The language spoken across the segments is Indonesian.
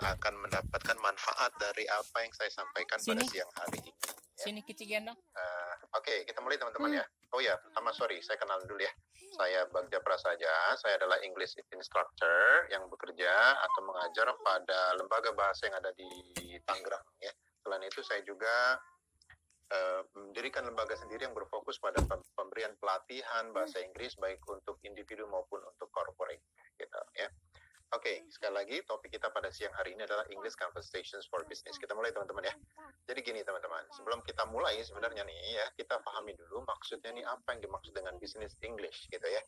akan mendapatkan manfaat dari apa yang saya sampaikan pada siang hari ini. Ya. Sini kicik gendong. Oke, kita mulai teman-teman ya. Oh ya, pertama sorry, saya kenal dulu ya. Saya Bagja Prasaja, saya adalah English Instructor yang bekerja atau mengajar pada lembaga bahasa yang ada di Tangerang ya. Selain itu saya juga mendirikan lembaga sendiri yang berfokus pada pemberian pelatihan bahasa Inggris baik untuk individu maupun untuk corporate gitu ya. Oke, sekali lagi topik kita pada siang hari ini adalah English Conversations for Business. Kita mulai teman-teman ya. Jadi gini teman-teman, sebelum kita mulai sebenarnya nih ya, kita pahami dulu maksudnya nih apa yang dimaksud dengan business English gitu ya.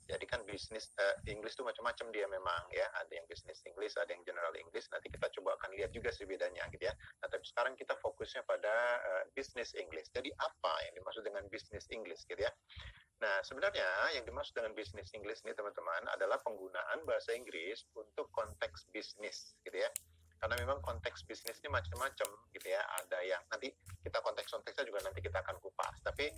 Jadi kan bisnis English itu macam-macam dia memang ya. Ada yang business English, ada yang general English. Nanti kita coba akan lihat juga sih bedanya gitu ya. Nah, tapi sekarang kita fokusnya pada business English. Jadi apa yang dimaksud dengan business English gitu ya. Nah, sebenarnya yang dimaksud dengan business English ini teman-teman adalah penggunaan bahasa Inggris untuk konteks bisnis gitu ya. Karena memang konteks bisnis ini macam-macam gitu ya. Ada yang nanti kita konteks-konteksnya juga nanti kita akan kupas. Tapi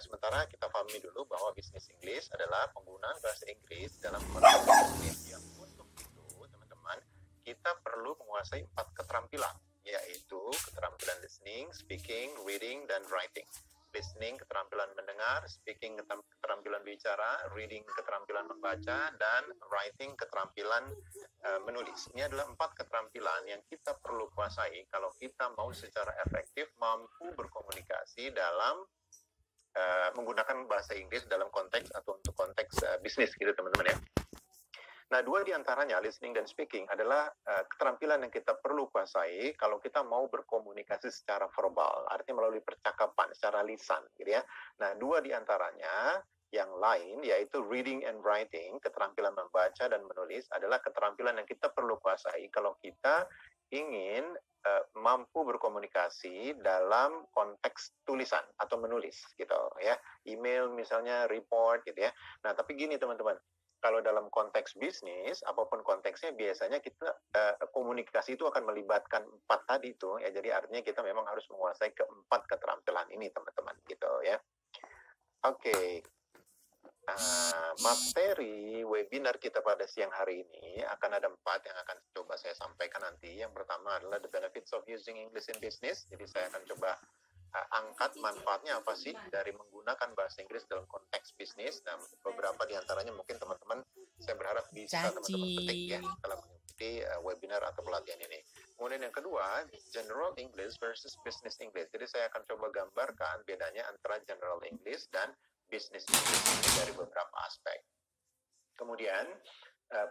sementara kita pahami dulu bahwa business English adalah penggunaan bahasa Inggris dalam konteks bisnis yang untuk itu teman-teman kita perlu menguasai 4 keterampilan, yaitu keterampilan listening, speaking, reading, dan writing. Listening, keterampilan mendengar, speaking, keterampilan bicara, reading, keterampilan membaca, dan writing, keterampilan menulis. Ini adalah 4 keterampilan yang kita perlu kuasai kalau kita mau secara efektif mampu berkomunikasi dalam menggunakan bahasa Inggris dalam konteks atau untuk konteks bisnis gitu teman-teman ya. Nah, 2 diantaranya, listening dan speaking, adalah keterampilan yang kita perlu kuasai kalau kita mau berkomunikasi secara verbal, artinya melalui percakapan, secara lisan, gitu ya. Nah, 2 diantaranya yang lain, yaitu reading and writing, keterampilan membaca dan menulis, adalah keterampilan yang kita perlu kuasai kalau kita ingin mampu berkomunikasi dalam konteks tulisan atau menulis, gitu ya. Email misalnya, report, gitu ya. Nah, tapi gini teman-teman, kalau dalam konteks bisnis, apapun konteksnya, biasanya kita komunikasi itu akan melibatkan 4 tadi itu ya. Jadi artinya kita memang harus menguasai keempat keterampilan ini, teman-teman, gitu ya. Oke. Materi webinar kita pada siang hari ini akan ada 4 yang akan coba saya sampaikan nanti. Yang pertama adalah the benefits of using English in business. Jadi saya akan coba angkat manfaatnya apa sih dari menggunakan bahasa Inggris dalam konteks bisnis. Nah, beberapa diantaranya mungkin teman-teman saya berharap bisa teman-teman petik ya dalam mengikuti webinar atau pelatihan ini. Kemudian yang kedua, general English versus business English. Jadi saya akan coba gambarkan bedanya antara general English dan business English dari beberapa aspek. Kemudian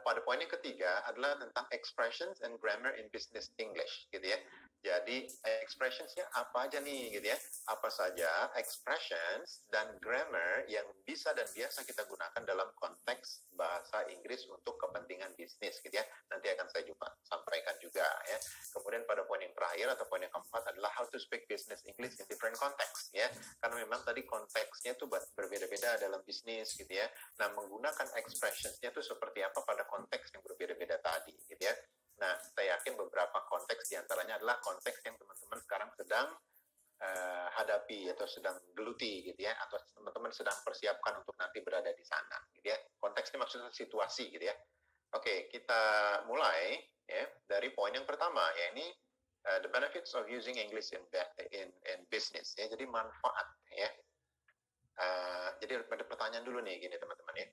pada poin yang ketiga adalah tentang expressions and grammar in business English gitu ya. Jadi expressionsnya apa aja nih gitu ya. Apa saja expressions dan grammar yang bisa dan biasa kita gunakan dalam konteks bahasa Inggris untuk kepentingan bisnis gitu ya. Nanti akan saya juga sampaikan juga ya. Kemudian pada poin yang terakhir atau poin yang keempat adalah how to speak business English in different context ya. Karena memang tadi konteksnya itu berbeda-beda dalam bisnis gitu ya. Nah, menggunakan expressionsnya itu seperti apa pada konteks yang berbeda-beda tadi gitu ya. Nah, saya yakin beberapa konteks diantaranya adalah konteks yang teman-teman sekarang sedang hadapi atau sedang geluti gitu ya, atau teman-teman sedang persiapkan untuk nanti berada di sana gitu ya. Konteks ini maksudnya situasi gitu ya. Oke, kita mulai ya dari poin yang pertama ya, ini the benefits of using English in business ya. Jadi manfaat ya. Jadi ada pertanyaan dulu nih gini teman-teman ya.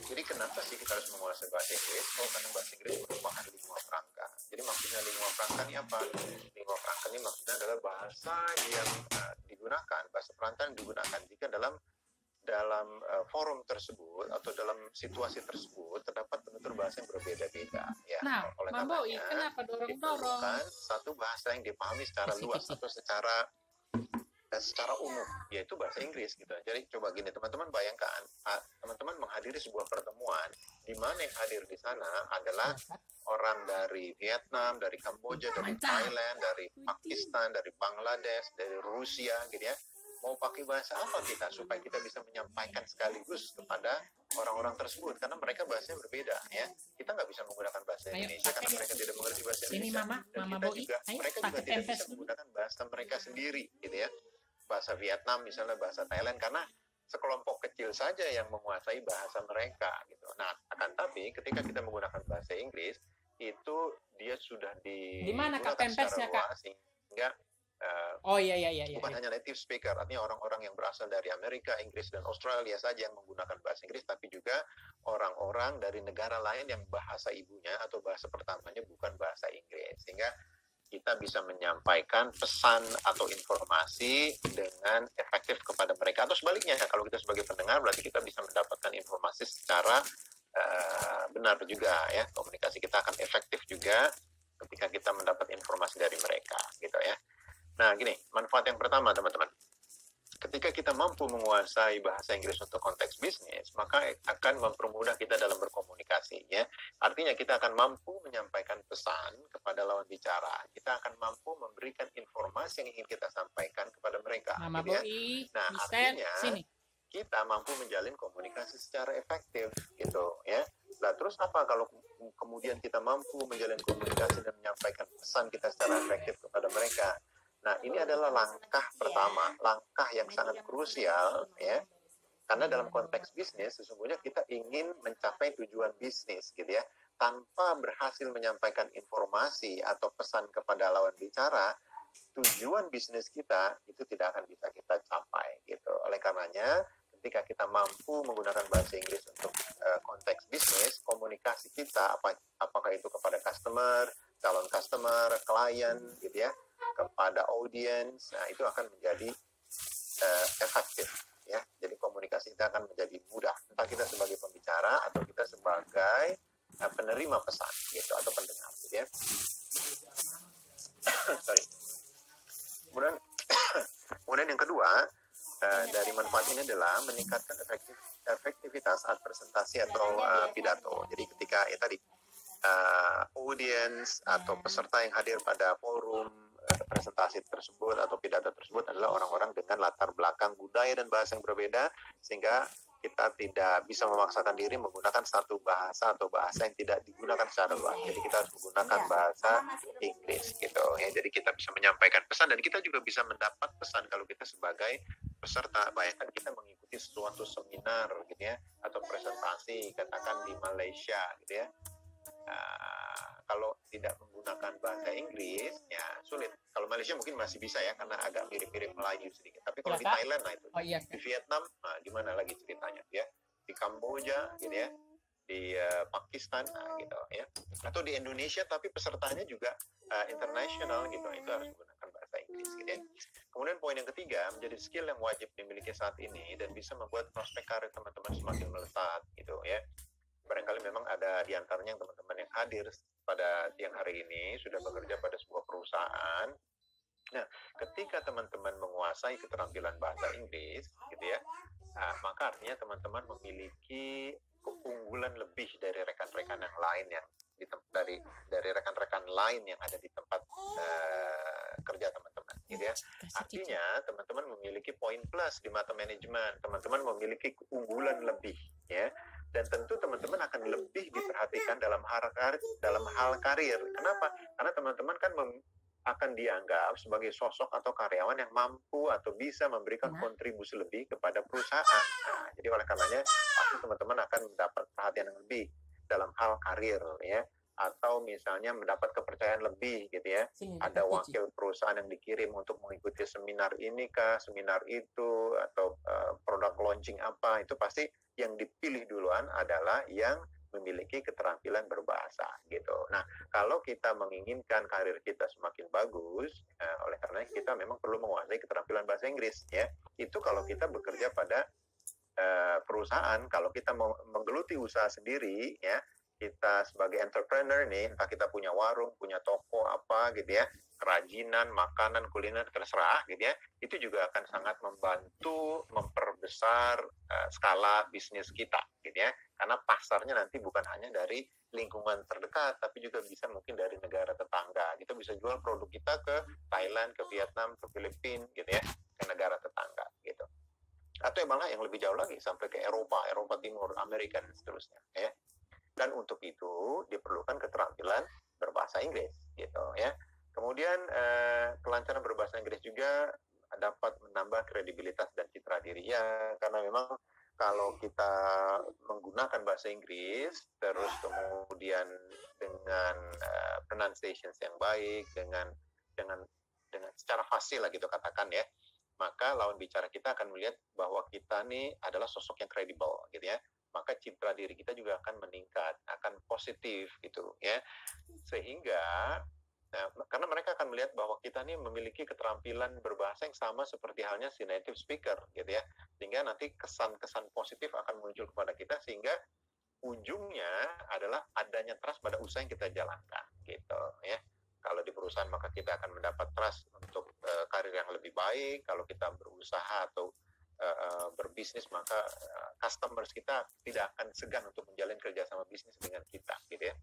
Jadi kenapa sih kita harus menguasai bahasa Inggris? Oh, karena bahasa Inggris merupakan lingua franca. Jadi maksudnya lingua franca ini apa? Lingua franca ini maksudnya adalah bahasa yang digunakan, bahasa perantara yang digunakan jika dalam forum tersebut atau dalam situasi tersebut terdapat penutur bahasa yang berbeda-beda. Ya, nah, oleh karenanya kenapa dorong-dorong? diperlukan satu bahasa yang dipahami secara luas atau secara umum, yaitu bahasa Inggris gitu. Jadi coba gini teman-teman bayangkan, teman-teman menghadiri sebuah pertemuan di mana yang hadir di sana adalah orang dari Vietnam, dari Kamboja, dari Thailand, dari Pakistan, dari Bangladesh, dari Rusia gitu ya. Mau pakai bahasa apa kita supaya kita bisa menyampaikan sekaligus kepada orang-orang tersebut, karena mereka bahasanya berbeda ya. Kita nggak bisa menggunakan bahasa Indonesia karena mereka tidak mengerti bahasa Indonesia. Dan kita juga, mereka juga tidak bisa menggunakan bahasa mereka sendiri gitu ya. Bahasa Vietnam misalnya, bahasa Thailand, karena sekelompok kecil saja yang menguasai bahasa mereka gitu. Nah, akan tapi ketika kita menggunakan bahasa Inggris, itu dia sudah Di mana Kak digunakan secara Pempesnya Kak? luas, sehingga Oh iya iya iya iya. bukan hanya native speaker, artinya orang-orang yang berasal dari Amerika, Inggris, dan Australia saja yang menggunakan bahasa Inggris, tapi juga orang-orang dari negara lain yang bahasa ibunya atau bahasa pertamanya bukan bahasa Inggris, sehingga kita bisa menyampaikan pesan atau informasi dengan efektif kepada mereka, atau sebaliknya, kalau kita sebagai pendengar berarti kita bisa mendapatkan informasi secara benar juga ya, komunikasi kita akan efektif juga ketika kita mendapat informasi dari mereka gitu ya. Nah gini, manfaat yang pertama teman-teman, ketika kita mampu menguasai bahasa Inggris untuk konteks bisnis, maka akan mempermudah kita dalam berkomunikasi ya. Artinya kita akan mampu menyampaikan pesan kepada lawan bicara, kita akan mampu memberikan informasi yang ingin kita sampaikan kepada mereka Mama gitu ya. Boi, Nah Mister, artinya sini. kita mampu menjalin komunikasi secara efektif gitu ya. Nah terus apa kalau kemudian kita mampu menjalin komunikasi dan menyampaikan pesan kita secara efektif kepada mereka? Nah ini adalah langkah pertama, langkah yang sangat krusial ya. Karena dalam konteks bisnis sesungguhnya kita ingin mencapai tujuan bisnis gitu ya. Tanpa berhasil menyampaikan informasi atau pesan kepada lawan bicara, tujuan bisnis kita itu tidak akan bisa kita capai gitu. Oleh karenanya ketika kita mampu menggunakan bahasa Inggris untuk konteks bisnis, komunikasi kita apakah itu kepada customer, calon customer, klien gitu ya, kepada audiens, nah itu akan menjadi efektif ya. Jadi komunikasi kita akan menjadi mudah, entah kita sebagai pembicara atau kita sebagai penerima pesan gitu atau pendengar gitu ya. Sorry. Kemudian yang kedua dari manfaat ini adalah meningkatkan efektivitas saat presentasi atau pidato. Jadi ketika ya tadi audiens atau peserta yang hadir pada forum presentasi tersebut atau pidato tersebut adalah orang-orang dengan latar belakang budaya dan bahasa yang berbeda, sehingga kita tidak bisa memaksakan diri menggunakan satu bahasa atau bahasa yang tidak digunakan secara luas. Jadi kita harus menggunakan bahasa Inggris gitu ya. Jadi kita bisa menyampaikan pesan dan kita juga bisa mendapat pesan kalau kita sebagai peserta. Bayangkan kita mengikuti suatu seminar gitu ya atau presentasi katakan di Malaysia gitu ya. Kalau tidak menggunakan bahasa Inggris ya sulit. Kalau Malaysia mungkin masih bisa ya karena agak mirip-mirip Melayu sedikit. Tapi kalau Ya, di Kak? Thailand nah itu, Oh iya. di Vietnam nah gimana lagi ceritanya ya? Di Kamboja gitu ya, di Pakistan nah, gitu ya. Atau di Indonesia tapi pesertanya juga internasional gitu. Itu harus menggunakan bahasa Inggris gitu ya. Kemudian poin yang ketiga, menjadi skill yang wajib dimiliki saat ini dan bisa membuat prospek karir teman-teman semakin melesat gitu ya. Barangkali memang ada di antaranya yang teman-teman yang hadir pada siang hari ini sudah bekerja pada sebuah perusahaan. Nah, ketika teman-teman menguasai keterampilan bahasa Inggris, gitu ya, maka artinya teman-teman memiliki keunggulan lebih dari rekan-rekan yang lain yang dari rekan-rekan lain yang ada di tempat kerja teman-teman, gitu ya. Artinya teman-teman memiliki poin plus di mata manajemen, teman-teman memiliki keunggulan lebih, ya. Dan tentu teman-teman akan lebih diperhatikan dalam hal karir. Kenapa? Karena teman-teman kan akan dianggap sebagai sosok atau karyawan yang mampu atau bisa memberikan kontribusi lebih kepada perusahaan. Nah, jadi oleh karenanya pasti teman-teman akan mendapat perhatian yang lebih dalam hal karir ya, atau misalnya mendapat kepercayaan lebih gitu ya. Ada wakil perusahaan yang dikirim untuk mengikuti seminar ini kah, seminar itu, atau produk launching apa, itu pasti yang dipilih duluan adalah yang memiliki keterampilan berbahasa gitu. Nah, kalau kita menginginkan karir kita semakin bagus, oleh karena kita memang perlu menguasai keterampilan bahasa Inggris ya. Itu kalau kita bekerja pada perusahaan. Kalau kita menggeluti usaha sendiri ya, kita sebagai entrepreneur nih, entah kita punya warung, punya toko apa gitu ya, kerajinan, makanan, kuliner, terserah gitu ya, itu juga akan sangat membantu memperbesar skala bisnis kita gitu ya, karena pasarnya nanti bukan hanya dari lingkungan terdekat, tapi juga bisa mungkin dari negara tetangga. Kita bisa jual produk kita ke Thailand, ke Vietnam, ke Filipina gitu ya, ke negara tetangga gitu. Atau malah yang lebih jauh lagi sampai ke Eropa Timur, Amerika dan seterusnya ya. Dan untuk itu diperlukan keterampilan berbahasa Inggris gitu ya. Kemudian kelancaran berbahasa Inggris juga dapat menambah kredibilitas dan citra diri ya, karena memang kalau kita menggunakan bahasa Inggris, terus kemudian dengan pronunciations yang baik, dengan secara fasil lah gitu katakan ya, maka lawan bicara kita akan melihat bahwa kita nih adalah sosok yang kredibel gitu ya. Maka citra diri kita juga akan meningkat, akan positif gitu ya. Sehingga karena mereka akan melihat bahwa kita nih memiliki keterampilan berbahasa yang sama seperti halnya si native speaker gitu ya, sehingga nanti kesan-kesan positif akan muncul kepada kita, sehingga ujungnya adalah adanya trust pada usaha yang kita jalankan gitu ya. Kalau di perusahaan maka kita akan mendapat trust untuk karir yang lebih baik. Kalau kita berusaha atau berbisnis maka customers kita tidak akan segan untuk menjalin kerjasama bisnis dengan kita gitu ya.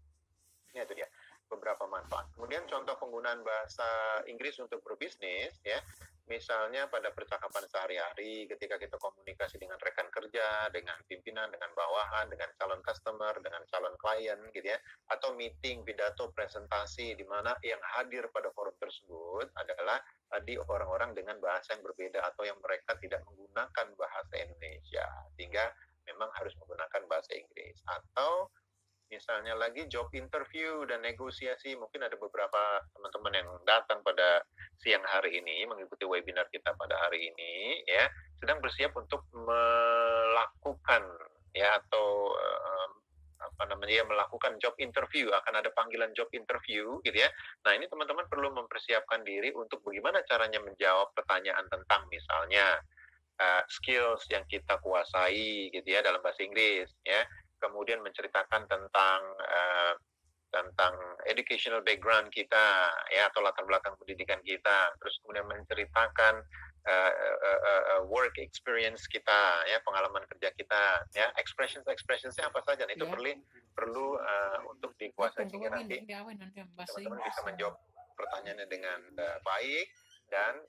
Ini itu dia beberapa manfaat. Kemudian contoh penggunaan bahasa Inggris untuk berbisnis ya, misalnya pada percakapan sehari-hari ketika kita komunikasi dengan rekan kerja, dengan pimpinan, dengan bawahan, dengan calon customer, dengan calon klien gitu ya, atau meeting, pidato, presentasi di mana yang hadir pada forum tersebut adalah tadi orang-orang dengan bahasa yang berbeda atau yang mereka tidak menggunakan bahasa Indonesia, sehingga memang harus menggunakan bahasa Inggris. Atau misalnya lagi job interview dan negosiasi, mungkin ada beberapa teman-teman yang datang pada siang hari ini mengikuti webinar kita pada hari ini ya, sedang bersiap untuk melakukan ya atau melakukan job interview, akan ada panggilan job interview gitu ya. Nah, ini teman-teman perlu mempersiapkan diri untuk bagaimana caranya menjawab pertanyaan tentang misalnya skills yang kita kuasai gitu ya dalam bahasa Inggris ya. Kemudian menceritakan tentang educational background kita ya atau latar belakang pendidikan kita, terus kemudian menceritakan work experience kita ya, pengalaman kerja kita ya, expressionsnya apa saja. Nah, itu perlu untuk dikuasai sehingga nanti teman-teman bisa menjawab pertanyaannya dengan baik, dan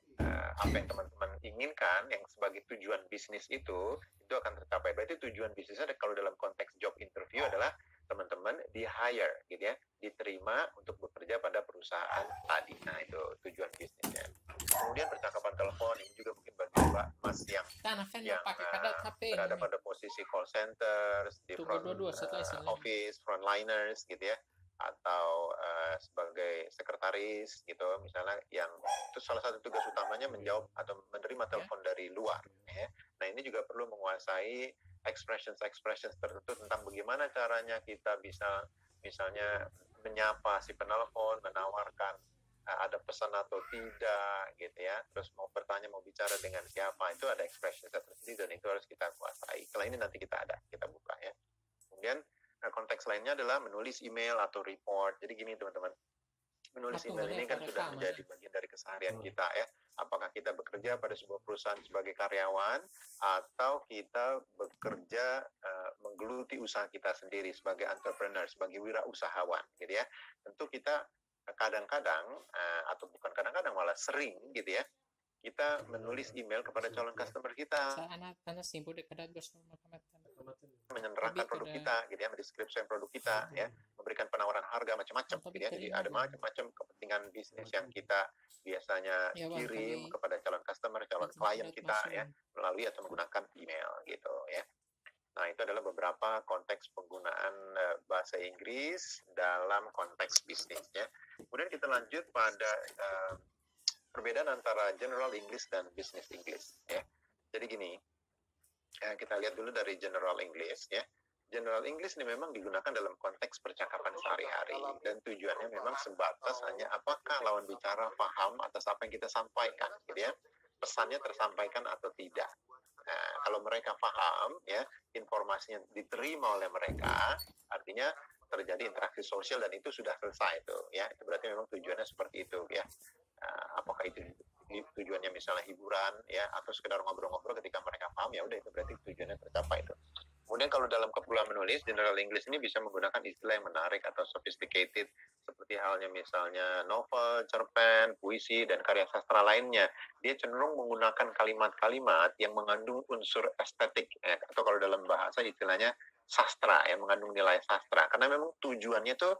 apa yang teman-teman inginkan yang sebagai tujuan bisnis itu akan tercapai. Berarti tujuan bisnisnya kalau dalam konteks job interview adalah teman-teman di hire gitu ya, diterima untuk bekerja pada perusahaan tadi. Nah, itu tujuan bisnisnya. Kemudian percakapan telepon ini juga mungkin bagi Mbak Mas yang berada pada posisi call center, di front office, frontliners gitu ya, atau sebagai sekretaris gitu misalnya, yang itu salah satu tugas utamanya menjawab atau menerima telepon dari luar ya. Nah, ini juga perlu menguasai expressions tertentu tentang bagaimana caranya kita bisa misalnya menyapa si penelpon, menawarkan ada pesan atau tidak gitu ya, terus mau bertanya, mau bicara dengan siapa, itu ada expression tersendiri dan itu harus kita kuasai. Setelah ini nanti kita buka ya. Kemudian konteks lainnya adalah menulis email atau report. Jadi gini teman-teman, menulis email ini kan sudah menjadi bagian dari keseharian kita ya. Apakah kita bekerja pada sebuah perusahaan sebagai karyawan atau kita bekerja menggeluti usaha kita sendiri sebagai entrepreneur, sebagai wirausahawan gitu ya. Tentu kita kadang-kadang atau bukan kadang-kadang, malah sering gitu ya, kita menulis email kepada calon customer kita, menyerahkan produk kita gitu ya, mendeskripsikan produk kita ya, memberikan penawaran harga macam-macam gitu ya. Jadi ada macam-macam kepentingan bisnis yang kita biasanya kirim kepada calon customer, calon klien kita ya, melalui atau menggunakan email gitu ya. Nah, itu adalah beberapa konteks penggunaan bahasa Inggris dalam konteks bisnis ya. Kemudian kita lanjut pada perbedaan antara general English dan business English ya. Jadi gini, kita lihat dulu dari general English ya. General English ini memang digunakan dalam konteks percakapan sehari-hari dan tujuannya memang sebatas hanya apakah lawan bicara paham atas apa yang kita sampaikan gitu ya. Pesannya tersampaikan atau tidak. Nah, kalau mereka paham ya, informasinya diterima oleh mereka, artinya terjadi interaksi sosial dan itu sudah selesai itu ya. Itu berarti memang tujuannya seperti itu ya. Apakah itu tujuannya misalnya hiburan ya atau sekedar ngobrol-ngobrol, ketika mereka paham ya udah, itu berarti tujuannya tercapai itu. Kemudian kalau dalam kepulauan menulis, general English ini bisa menggunakan istilah yang menarik atau sophisticated seperti halnya misalnya novel, cerpen, puisi, dan karya sastra lainnya. Dia cenderung menggunakan kalimat-kalimat yang mengandung unsur estetik atau kalau dalam bahasa istilahnya sastra, yang mengandung nilai sastra. Karena memang tujuannya itu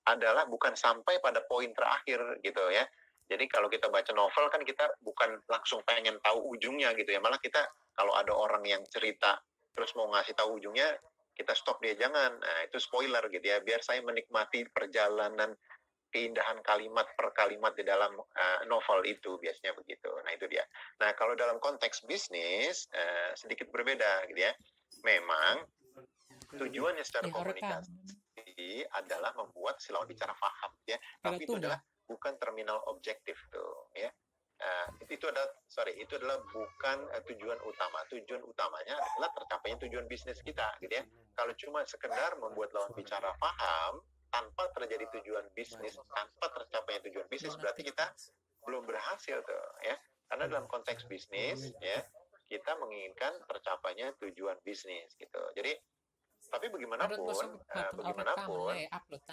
adalah bukan sampai pada poin terakhir gitu ya. Jadi kalau kita baca novel kan kita bukan langsung pengen tahu ujungnya gitu ya. Malah kita kalau ada orang yang cerita terus mau ngasih tahu ujungnya kita stop dia, jangan. Nah, itu spoiler gitu ya, biar saya menikmati perjalanan keindahan kalimat per kalimat di dalam novel itu, biasanya begitu. Nah, itu dia. Nah, kalau dalam konteks bisnis sedikit berbeda gitu ya. Memang tujuannya secara komunikasi adalah membuat si lawan bicara paham ya. Tapi itu adalah bukan terminal objektif tuh ya. Itu adalah bukan tujuan utama. Tujuan utamanya adalah tercapainya tujuan bisnis kita, gitu ya. Kalau cuma sekedar membuat lawan bicara paham tanpa terjadi tujuan bisnis, tanpa tercapainya tujuan bisnis, berarti kita belum berhasil tuh, ya. Karena dalam konteks bisnis, ya, kita menginginkan tercapainya tujuan bisnis, gitu. Jadi tapi bagaimanapun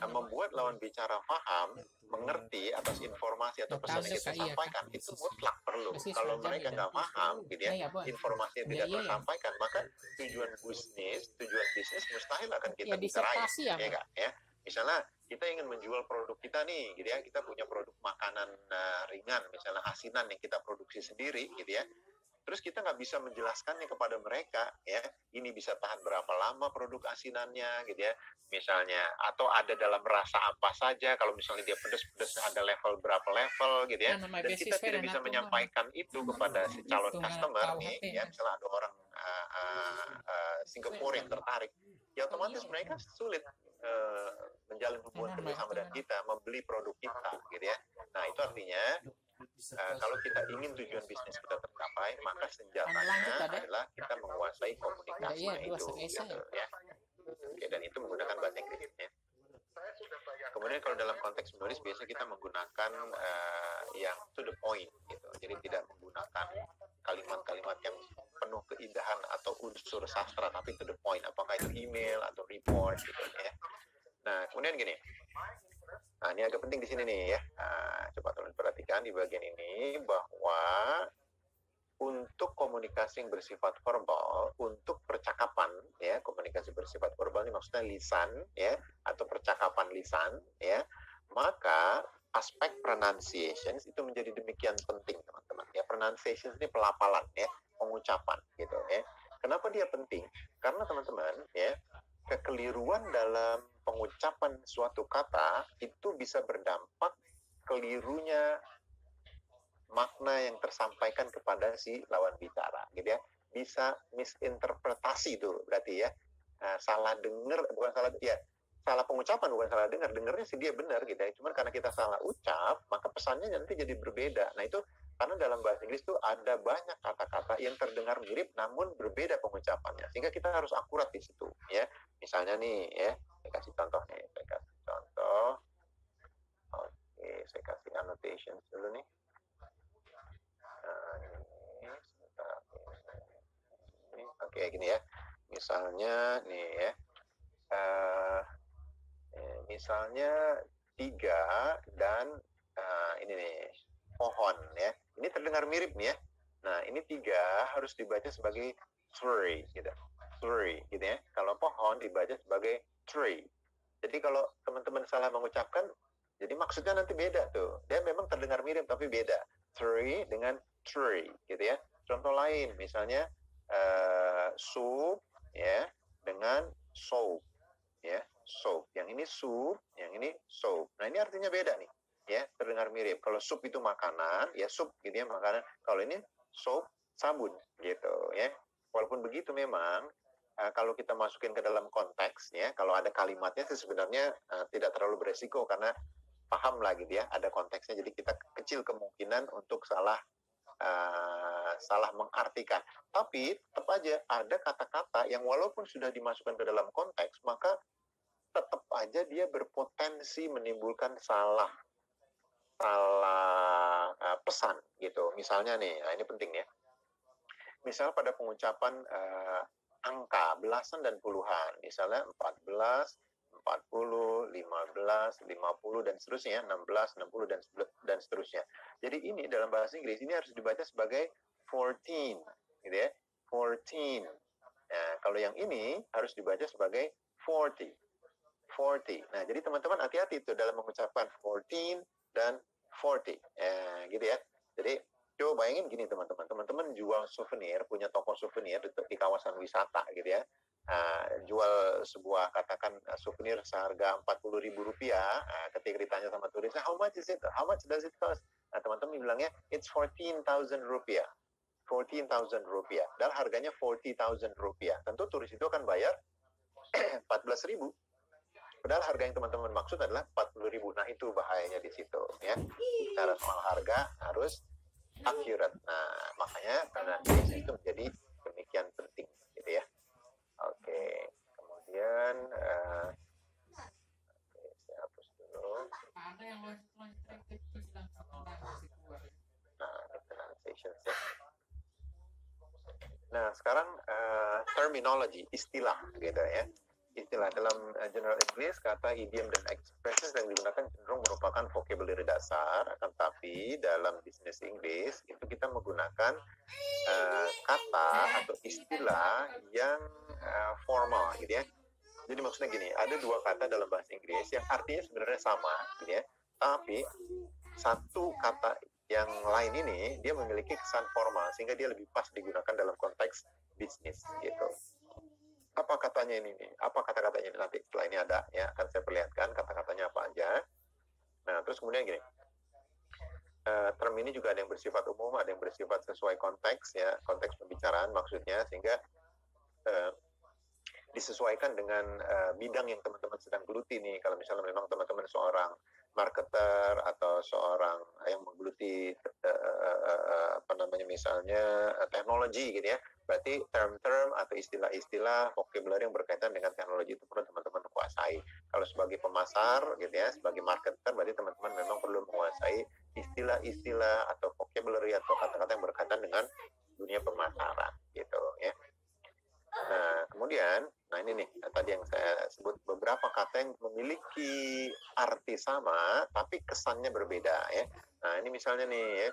membuat lawan bicara paham, mengerti atas informasi atau pesan yang kita sampaikan itu mutlak perlu. Kalau mereka nggak paham, gitu ya, informasi yang tidak tersampaikan, maka tujuan bisnis mustahil akan kita bisa raih, ya nggak? Ya, misalnya kita ingin menjual produk kita nih, gitu ya, kita punya produk makanan ringan, misalnya asinan yang kita produksi sendiri, gitu ya. Terus kita nggak bisa menjelaskannya kepada mereka, ya, ini bisa tahan berapa lama produk asinannya, gitu ya, misalnya, atau ada dalam rasa apa saja, kalau misalnya dia pedas ada level berapa level, gitu ya, dan kita tidak bisa menyampaikan itu kepada si calon customer nih, ya, misalnya ada orang Singapura yang tertarik, ya otomatis mereka sulit menjalin hubungan kerjasama dengan kita, membeli produk kita, gitu ya. Nah, itu artinya kalau kita ingin tujuan bisnis kita tercapai, maka senjatanya adalah kita menguasai komunikasinya itu, gitu, ya. Oke, dan itu menggunakan bahasa Inggris, ya. Kemudian kalau dalam konteks menulis, biasanya kita menggunakan yang to the point, gitu. Jadi tidak menggunakan kalimat-kalimat yang penuh keindahan atau unsur sastra, tapi to the point. Apakah itu email atau report, gitu, ya. Nah, kemudian gini. Nah, ini agak penting di sini nih ya. Coba teman perhatikan di bagian ini bahwa untuk komunikasi yang bersifat verbal, untuk percakapan ya, komunikasi bersifat verbal ini maksudnya lisan ya, atau percakapan lisan ya, maka aspek pronunciation itu menjadi demikian penting, teman-teman. Ya, pronunciation ini pelafalan ya, pengucapan gitu ya. Kenapa dia penting? Karena teman-teman ya, kekeliruan dalam pengucapan suatu kata itu bisa berdampak kelirunya makna yang tersampaikan kepada si lawan bicara, gitu ya. Bisa misinterpretasi itu berarti ya. Salah dengar, bukan salah ya, salah pengucapan bukan salah dengar, dengarnya sih dia benar gitu ya. Cuman karena kita salah ucap, maka pesannya nanti jadi berbeda. Nah, itu karena dalam bahasa Inggris itu ada banyak kata-kata yang terdengar mirip namun berbeda pengucapannya, sehingga kita harus akurat di situ ya. Misalnya nih ya, saya kasih contoh nih, oke, saya kasih annotation dulu nih. Oke, gini ya, misalnya nih ya, misalnya 3 dan ini nih pohon ya, ini terdengar mirip nih ya. Nah, ini 3 harus dibaca sebagai tree gitu, tree gitu ya. Kalau pohon dibaca sebagai tree. Jadi kalau teman-teman salah mengucapkan, jadi maksudnya nanti beda tuh. Dia memang terdengar mirip tapi beda. Tree dengan tree gitu ya. Contoh lain misalnya soup ya dengan soap ya, soap. Yang ini soup, yang ini soap. Nah, ini artinya beda nih ya, terdengar mirip. Kalau soup itu makanan ya, soup gitu ya, makanan. Kalau ini soap, sabun gitu ya. Walaupun begitu memang kalau kita masukin ke dalam konteks ya, kalau ada kalimatnya sih sebenarnya tidak terlalu beresiko karena paham lah gitu ya, ada konteksnya, jadi kita kecil kemungkinan untuk salah mengartikan. Tapi tetap aja ada kata-kata yang walaupun sudah dimasukkan ke dalam konteks, maka tetap aja dia berpotensi menimbulkan salah pesan gitu. Misalnya nih, nah ini penting ya. Misal pada pengucapan angka belasan dan puluhan, misalnya 14, 40, 15, 50 dan seterusnya, 16, 60 dan seterusnya. Jadi ini dalam bahasa Inggris ini harus dibaca sebagai 14, gitu ya. 14. Nah, kalau yang ini harus dibaca sebagai 40. 40. Nah, jadi teman-teman hati-hati itu dalam mengucapkan 14 dan 40. Gitu ya. Jadi Coba bayangin gini teman-teman, teman-teman jual souvenir, punya toko souvenir di kawasan wisata gitu ya. Jual sebuah katakan souvenir seharga Rp40.000. Ketika ditanya sama turis, how much is it? How much does it cost? Nah, teman-teman bilangnya it's Rp14.000. Rp14.000. Dan harganya Rp40.000. Tentu turis itu akan bayar 14.000. Padahal harga yang teman-teman maksud adalah 40.000. Nah, itu bahayanya di situ ya. Bicara soal harga harus accurate. Nah, makanya karena itu menjadi demikian penting gitu ya. Oke. Kemudian saya hapus dulu. Nah, pronunciation. Nah, sekarang terminology, istilah gitu ya. Istilah dalam general English, kata, idiom, dan expressions yang digunakan cenderung merupakan vocabulary dasar, akan tapi dalam business English itu kita menggunakan kata atau istilah yang formal gitu ya. Jadi maksudnya gini, ada dua kata dalam bahasa Inggris yang artinya sebenarnya sama gitu ya, tapi satu kata yang lain ini dia memiliki kesan formal sehingga dia lebih pas digunakan dalam konteks bisnis gitu. Apa katanya ini nih? Apa kata-katanya ini nanti setelah ini ada ya, akan saya perlihatkan kata-katanya apa aja. Nah, terus kemudian gini, term ini juga ada yang bersifat umum, ada yang bersifat sesuai konteks ya, konteks pembicaraan maksudnya, sehingga disesuaikan dengan bidang yang teman-teman sedang geluti nih. Kalau misalnya memang teman-teman seorang marketer atau seorang yang menggeluti misalnya teknologi gitu ya, berarti term-term atau istilah-istilah vocabulary yang berkaitan dengan teknologi itu perlu teman-teman kuasai. Kalau sebagai pemasar gitu ya, sebagai marketer, berarti teman-teman memang perlu menguasai istilah-istilah atau vocabulary atau kata-kata yang berkaitan dengan dunia pemasaran gitu ya. Nah, kemudian, ini nih tadi yang saya sebut, beberapa kata yang memiliki arti sama tapi kesannya berbeda ya. Nah, ini misalnya nih ya,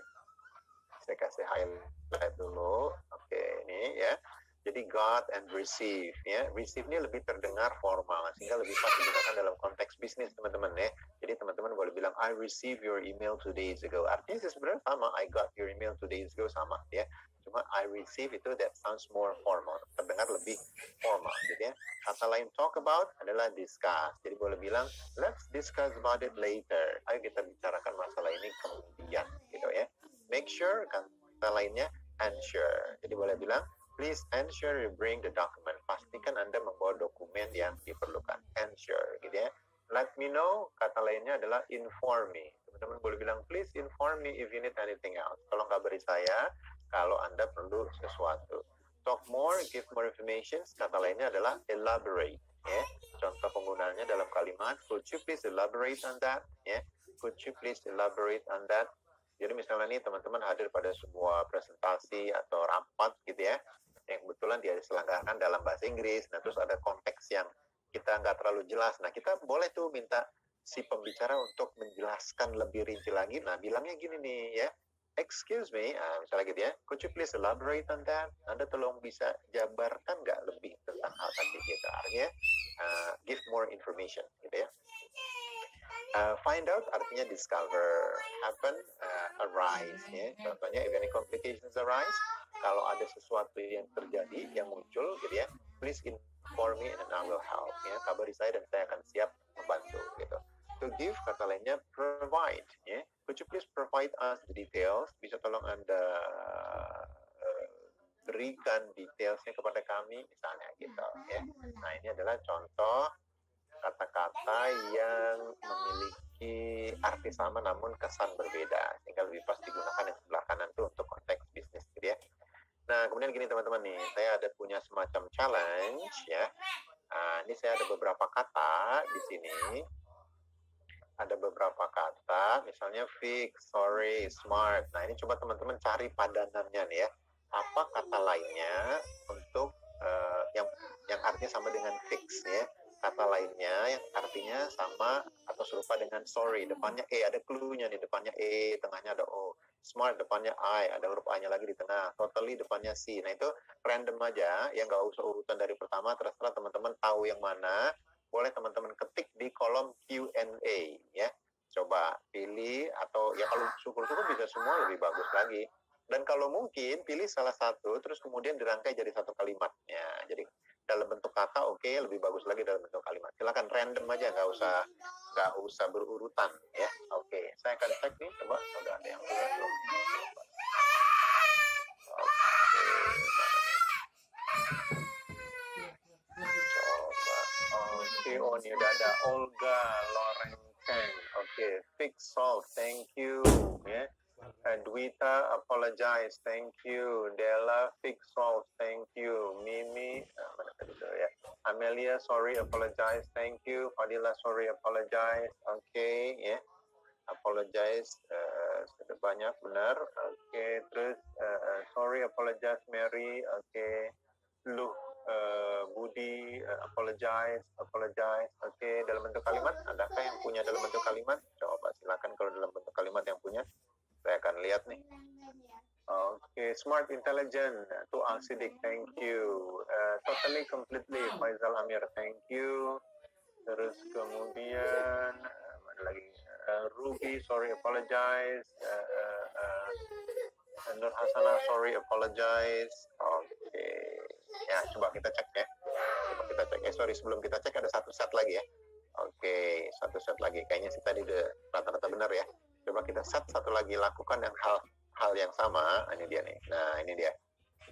saya kasih highlight dulu. Oke, ini ya. Jadi got and receive ya. Receive ini lebih terdengar formal sehingga lebih pas digunakan dalam konteks bisnis teman-teman ya. Jadi teman-teman boleh bilang I received your email 2 days ago. Artinya sebenarnya sama, I got your email 2 days ago sama ya. Cuma I receive itu that sounds more formal, terdengar lebih formal gitu ya. Kata lain talk about adalah discuss. Jadi boleh bilang let's discuss about it later. Ayo kita bicarakan masalah ini kemudian gitu ya. Make sure, kata lainnya ensure. Jadi boleh bilang please ensure you bring the document. Pastikan Anda membawa dokumen yang diperlukan. Ensure gitu ya. Let me know, kata lainnya adalah inform me. Teman-teman boleh bilang please inform me if you need anything else. Tolong kabari saya kalau Anda perlu sesuatu. Talk more, give more information. Kata lainnya adalah elaborate. Ya. Contoh penggunaannya dalam kalimat, could you please elaborate on that? Ya. Could you please elaborate on that? Jadi misalnya nih teman-teman hadir pada sebuah presentasi atau rapat gitu ya, yang kebetulan dia diselenggarakan dalam bahasa Inggris. Nah, terus ada konteks yang kita nggak terlalu jelas. Nah, kita boleh tuh minta si pembicara untuk menjelaskan lebih rinci lagi. Nah, bilangnya gini nih ya, excuse me, misalnya gitu ya, could you please elaborate on that? Anda tolong bisa jabarkan nggak lebih tentang hal tadi gitu. Artinya, give more information gitu ya. Find out artinya discover, happen, arise ya. Contohnya if any complications arise, kalau ada sesuatu yang terjadi, yang muncul gitu ya, please inform me and I will help ya. Kabari saya dan saya akan siap membantu gitu. To give, kata lainnya provide ya. Could you please provide us the details? Bisa tolong Anda berikan detailsnya kepada kami misalnya gitu ya. Nah, ini adalah contoh kata-kata yang memiliki arti sama namun kesan berbeda sehingga lebih pas digunakan yang sebelah kanan tuh untuk konteks bisnis gitu ya. Nah, kemudian gini teman-teman nih, saya ada punya semacam challenge ya. Ini saya ada beberapa kata di sini. Ada beberapa kata, misalnya fix, sorry, smart. Nah, ini coba teman-teman cari padanannya nih ya. Apa kata lainnya untuk yang artinya sama dengan fix ya. Kata lainnya yang artinya sama atau serupa dengan sorry, depannya E, ada clue-nya nih, depannya E, tengahnya ada O. Smart, depannya I, ada huruf A-nya lagi di tengah. Totally, depannya C. Nah, itu random aja, yang nggak usah urutan dari pertama, terserah teman-teman tahu yang mana. Boleh teman-teman ketik di kolom Q&A, ya. Coba pilih, atau ya kalau syukur-syukur bisa semua lebih bagus lagi. Dan kalau mungkin pilih salah satu terus kemudian dirangkai jadi satu kalimat. Ya, jadi dalam bentuk kata oke, lebih bagus lagi dalam bentuk kalimat. Silakan random aja, nggak usah berurutan ya. Oke, saya akan cek nih, coba udah ada yang belum. Coba. Oke, oh ini udah ada Olga Lorengkeng. Oke, fix solve, thank you ya. Dwita apologize, thank you. Della fix solve, thank you. Mimi mana tadi tuh ya. Amelia sorry apologize, thank you. Fadila sorry apologize, oke ya. Apologize sudah banyak benar, oke. Terus sorry apologize Mary, oke. Lu Budi apologize, oke. Dalam bentuk kalimat, adakah yang punya dalam bentuk kalimat? Coba silakan kalau dalam bentuk kalimat yang punya. Saya akan lihat nih. Oke, smart, intelligent, to Alsidik, thank you. Totally, completely, Faisal Amir, thank you. Terus kemudian mana lagi? Ruby, sorry, apologize. Nur Hasanah, sorry, apologize. Oke, ya coba kita cek ya. Sorry, sebelum kita cek ada satu set lagi ya. Oke, satu set lagi. Kayaknya sih tadi udah rata-rata benar ya. Coba kita set satu lagi, lakukan yang hal yang sama. Ini dia nih. Nah, ini dia.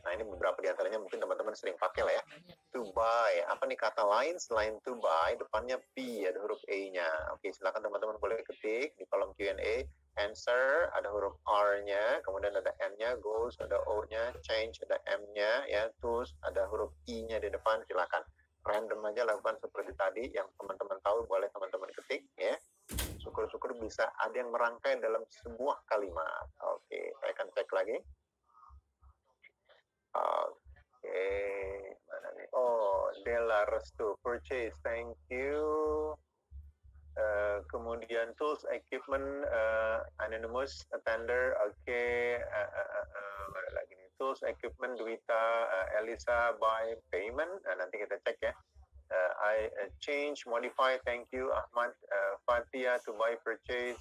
Nah, ini beberapa di antaranya mungkin teman-teman sering pakai lah ya. To buy. Apa nih kata lain selain to buy? Depannya P, ada huruf E-nya. Oke, silakan teman-teman boleh ketik di kolom Q&A. Answer, ada huruf R-nya. Kemudian ada N-nya. Goals, ada O-nya. Change, ada M-nya. Ya, tools, ada huruf I-nya di depan. Silakan. Random aja lakukan seperti tadi. Yang teman-teman tahu boleh teman-teman ketik. Ya. Syukur-syukur bisa ada yang merangkai dalam sebuah kalimat. Oke, saya akan cek lagi. Oke, mana nih? Oh, Della Restu, purchase, thank you. Kemudian tools, equipment, anonymous, attender, oke. Mana lagi nih? Tools, equipment, Dwita, Elisa, buy, payment. Nanti kita cek ya. I change, modify, thank you. Ahmad, Fatia, to buy, purchase,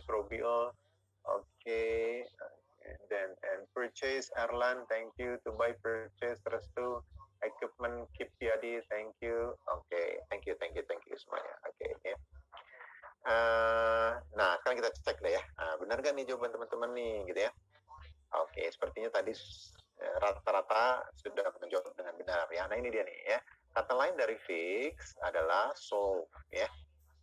Robiul, okay. And purchase, Erlan, thank you. To buy, purchase, Restu, equipment, Kiptiadi, thank you. Okay, thank you semuanya. Okay, ya. Nah, sekarang kita cek deh ya. Benar nggak nih jawaban teman-teman nih, gitu ya? Oke, sepertinya tadi rata-rata sudah menjawab dengan benar ya. Nah, ini dia nih ya. Kata lain dari fix adalah solve ya.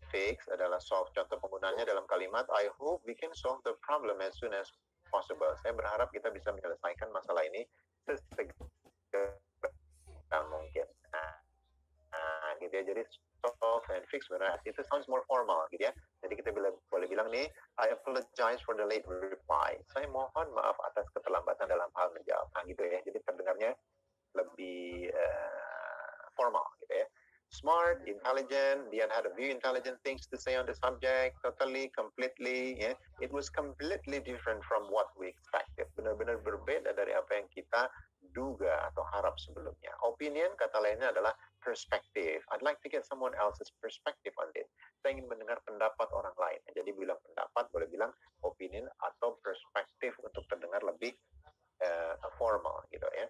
Fix adalah solve. Contoh penggunaannya dalam kalimat I hope we can solve the problem as soon as possible. Saya berharap kita bisa menyelesaikan masalah ini sesegera mungkin. Nah, gitu ya. Jadi solve and fix benar. Itu sounds more formal gitu ya. Jadi kita boleh bilang nih I apologize for the late reply. Saya mohon maaf atas keterlambatan dalam hal menjawab. Nah, gitu ya. Jadi terdengarnya lebih formal gitu ya. Smart, intelligent, Dian had a few intelligent things to say on the subject, totally, completely, ya. It was completely different from what we expected. Benar-benar berbeda dari apa yang kita duga atau harap sebelumnya. Opinion, kata lainnya adalah perspective. I'd like to get someone else's perspective on this. Saya ingin mendengar pendapat orang lain. Jadi bilang pendapat, boleh bilang opinion atau perspektif untuk terdengar lebih formal gitu ya.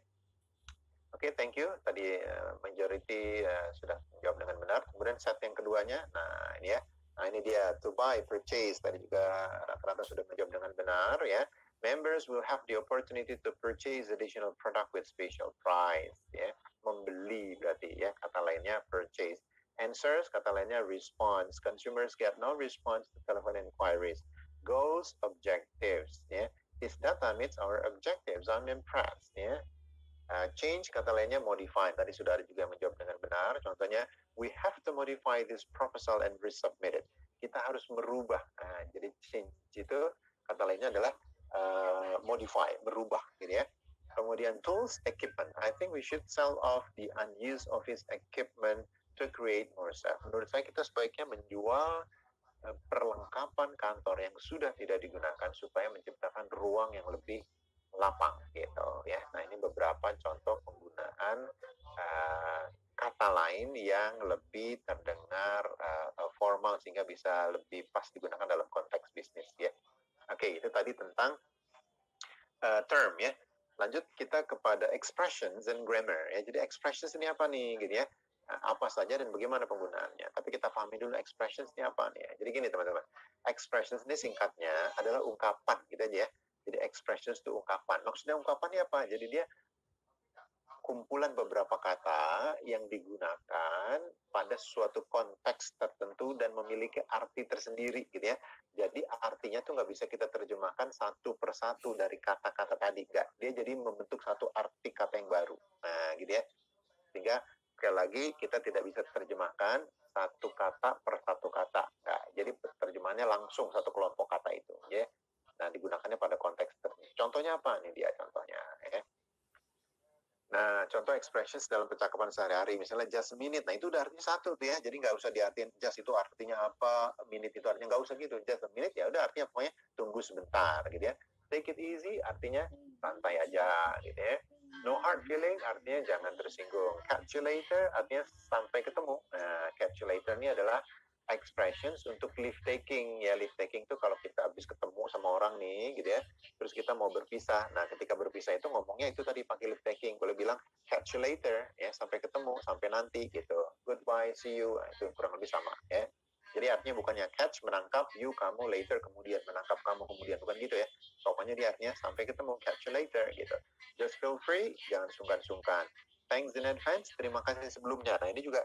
Oke, thank you. Tadi majority sudah menjawab dengan benar. Kemudian set yang keduanya, nah ini ya. Nah ini dia, to buy, purchase. Tadi juga rata-rata sudah menjawab dengan benar ya. Members will have the opportunity to purchase additional product with special price. Ya, membeli berarti ya. Kata lainnya purchase. Answers, kata lainnya response. Consumers get no response to telephone inquiries. Goals, objectives. Ya, this data meets our objectives. I'm impressed. Ya. Change, kata lainnya modify. Tadi sudah ada juga yang menjawab dengan benar. Contohnya, we have to modify this proposal and resubmit it. Kita harus merubah. Nah, jadi change itu kata lainnya adalah modify, merubah gitu ya. Kemudian tools, equipment. I think we should sell off the unused office equipment to create more staff. Menurut saya kita sebaiknya menjual perlengkapan kantor yang sudah tidak digunakan supaya menciptakan ruang yang lebih lapang gitu ya. Nah, ini beberapa contoh penggunaan kata lain yang lebih terdengar formal sehingga bisa lebih pas digunakan dalam konteks bisnis ya. Oke, itu tadi tentang term ya. Lanjut kita kepada expressions and grammar ya. Jadi expressions ini apa nih gitu ya? Apa saja dan bagaimana penggunaannya. Tapi kita pahami dulu expressions ini apa nih ya. Jadi gini teman-teman. Expressions ini singkatnya adalah ungkapan gitu aja ya. Jadi expressions itu ungkapan. Maksudnya ungkapan ini apa? Jadi dia kumpulan beberapa kata yang digunakan pada suatu konteks tertentu dan memiliki arti tersendiri gitu ya. Jadi artinya tuh nggak bisa kita terjemahkan satu persatu dari kata-kata tadi, nggak. Dia jadi membentuk satu arti kata yang baru. Nah gitu ya. Sehingga sekali lagi kita tidak bisa terjemahkan satu kata per satu kata. Nggak. Jadi terjemahannya langsung satu kelompok kata itu. Ya. Nah digunakannya pada konteks tertentu. Contohnya apa? Ini dia contohnya. Ya. Nah, contoh expressions dalam percakapan sehari-hari, misalnya just a minute, nah itu udah artinya satu tuh ya, jadi nggak usah diartiin just itu artinya apa, minute itu artinya nggak usah gitu, just a minute ya udah artinya pokoknya tunggu sebentar gitu ya. Take it easy artinya santai aja gitu ya. No hard feeling artinya jangan tersinggung. Catch you later artinya sampai ketemu. Nah, catch you later ini adalah expressions untuk leave taking ya. Leave taking itu kalau kita habis ketemu sama orang nih gitu ya, terus kita mau berpisah. Nah ketika berpisah itu ngomongnya itu tadi pakai leave taking. Boleh bilang catch you later ya, sampai ketemu, sampai nanti gitu, goodbye, see you. Nah, itu kurang lebih sama ya. Jadi artinya bukannya catch menangkap, you kamu, later kemudian, menangkap kamu kemudian, bukan gitu ya. Pokoknya dia artinya sampai ketemu, catch you later gitu. Just feel free, jangan sungkan-sungkan. Thanks in advance, terima kasih sebelumnya. Nah ini juga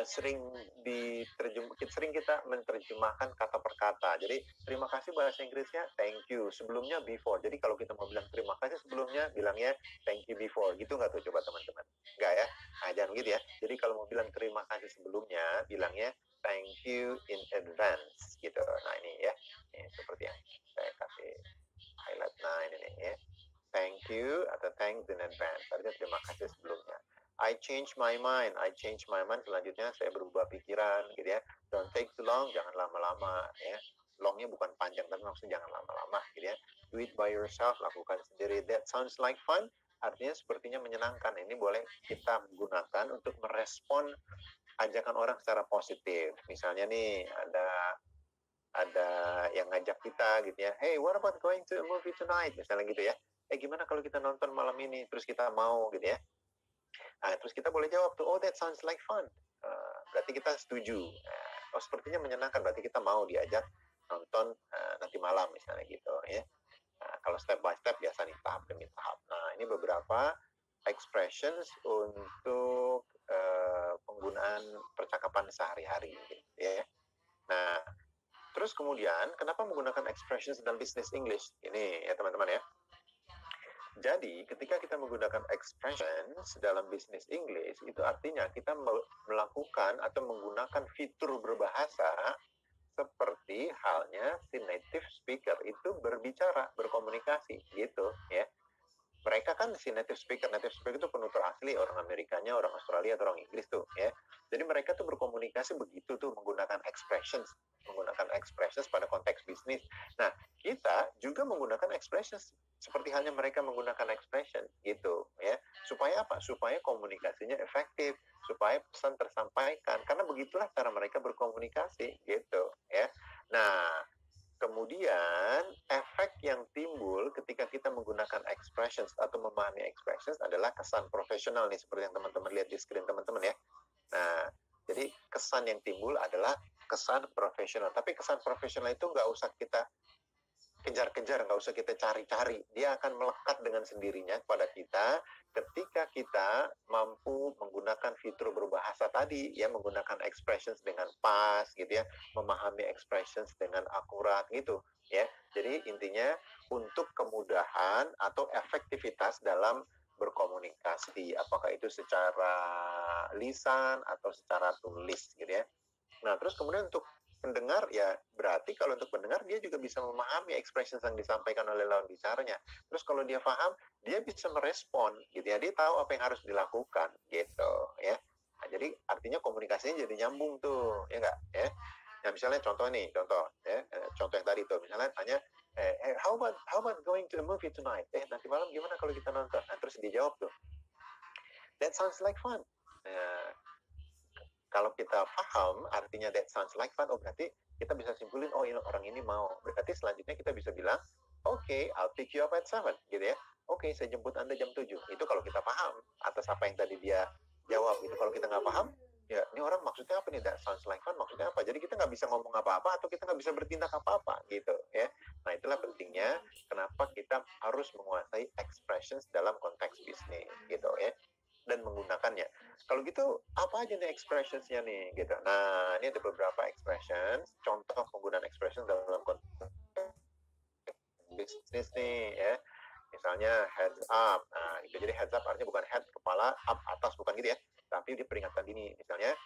sering kita menerjemahkan kata per kata. Jadi terima kasih bahasa Inggrisnya thank you, sebelumnya before. Jadi kalau kita mau bilang terima kasih sebelumnya, bilangnya thank you before. Gitu nggak tuh coba teman-teman? Nggak ya? Nah jangan gitu ya. Jadi kalau mau bilang terima kasih sebelumnya, bilangnya thank you in advance gitu. Nah ini ya, ini seperti yang saya kasih highlight. Nah ini nih ya, thank you atau thanks in advance. Artinya terima kasih sebelumnya. I change my mind. I change my mind. Selanjutnya saya berubah pikiran, gitu ya. Don't take too long. Jangan lama-lama, ya. Longnya bukan panjang, tapi maksudnya jangan lama-lama, gitu ya. Do it by yourself. Lakukan sendiri. That sounds like fun. Artinya sepertinya menyenangkan. Ini boleh kita gunakan untuk merespon ajakan orang secara positif. Misalnya nih ada yang ngajak kita, gitu ya. Hey, what about going to a movie tonight? Misalnya gitu ya. Gimana kalau kita nonton malam ini? Terus kita mau, gitu ya. Nah, terus kita boleh jawab tuh, oh that sounds like fun. Berarti kita setuju. Oh sepertinya menyenangkan, berarti kita mau diajak nonton nanti malam misalnya gitu ya. Nah, kalau step by step biasa nih, tahap demi tahap. Nah ini beberapa expressions untuk penggunaan percakapan sehari-hari gitu ya. Nah terus kemudian kenapa menggunakan expressions dalam business English? Ini ya teman-teman ya. Jadi, ketika kita menggunakan expressions dalam bisnis English, itu artinya kita melakukan atau menggunakan fitur berbahasa seperti halnya si native speaker itu berbicara, berkomunikasi, gitu ya. Mereka kan si native speaker itu penutur asli, orang Amerikanya, orang Australia, atau orang Inggris tuh ya. Jadi mereka tuh berkomunikasi begitu tuh menggunakan expressions pada konteks bisnis. Nah, kita juga menggunakan expressions seperti halnya mereka menggunakan expression gitu ya. Supaya apa? Supaya komunikasinya efektif, supaya pesan tersampaikan. Karena begitulah cara mereka berkomunikasi gitu ya. Nah, kemudian efek yang timbul ketika kita menggunakan expressions atau memahami expressions adalah kesan profesional nih, seperti yang teman-teman lihat di screen teman-teman ya. Nah, jadi kesan yang timbul adalah kesan profesional. Tapi kesan profesional itu nggak usah kita kejar-kejar, nggak usah kita cari-cari. Dia akan melekat dengan sendirinya pada kita ketika kita mampu menggunakan fitur berbahasa tadi, ya, menggunakan expressions dengan pas, gitu ya, memahami expressions dengan akurat, gitu, ya. Jadi intinya untuk kemudahan atau efektivitas dalam berkomunikasi, apakah itu secara lisan atau secara tulis, gitu ya. Nah, terus kemudian untuk pendengar, ya berarti kalau untuk pendengar dia juga bisa memahami expression yang disampaikan oleh lawan bicaranya. Terus kalau dia paham, dia bisa merespon, gitu ya. Dia tahu apa yang harus dilakukan, gitu ya. Nah, jadi artinya komunikasinya jadi nyambung tuh, ya enggak? Ya. Nah, misalnya contoh ya, contoh yang tadi tuh, misalnya tanya, how about going to a movie tonight? Nanti malam gimana kalau kita nonton? Nah, terus dia jawab tuh, that sounds like fun. Kalau kita paham artinya that sounds like fun, oh berarti kita bisa simpulin, oh ini orang ini mau. Berarti selanjutnya kita bisa bilang, Oke, I'll pick you up at 7, gitu ya. Oke, saya jemput Anda jam 7. Itu kalau kita paham atas apa yang tadi dia jawab gitu. Kalau kita nggak paham, ya ini orang maksudnya apa nih? That sounds like fun, maksudnya apa? Jadi kita nggak bisa ngomong apa-apa atau kita nggak bisa bertindak apa-apa gitu ya. Nah itulah pentingnya kenapa kita harus menguasai expressions dalam konteks bisnis gitu ya. Dan menggunakannya. Kalau gitu apa aja nih expressionsnya nih gitu. Nah ini ada beberapa expressions, contoh penggunaan expression dalam konteks bisnis nih ya. Misalnya heads up. Nah, itu jadi heads up artinya bukan head kepala, up atas bukan gitu ya. Tapi dia peringatan dini. Misalnya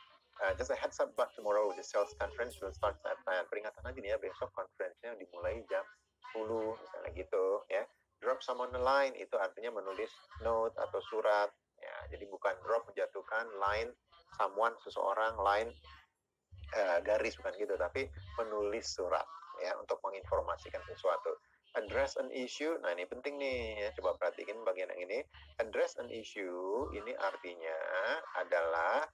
just a heads up, but tomorrow the sales conference will start at 9. Peringatan aja nih ya, besok conference-nya dimulai jam 10 misalnya gitu ya. Drop someone the line itu artinya menulis note atau surat ya. Jadi bukan drop menjatuhkan, line someone seseorang, line garis bukan gitu, tapi menulis surat ya untuk menginformasikan sesuatu. Address an issue, nah ini penting nih ya, coba perhatikan bagian yang ini. Address an issue ini artinya adalah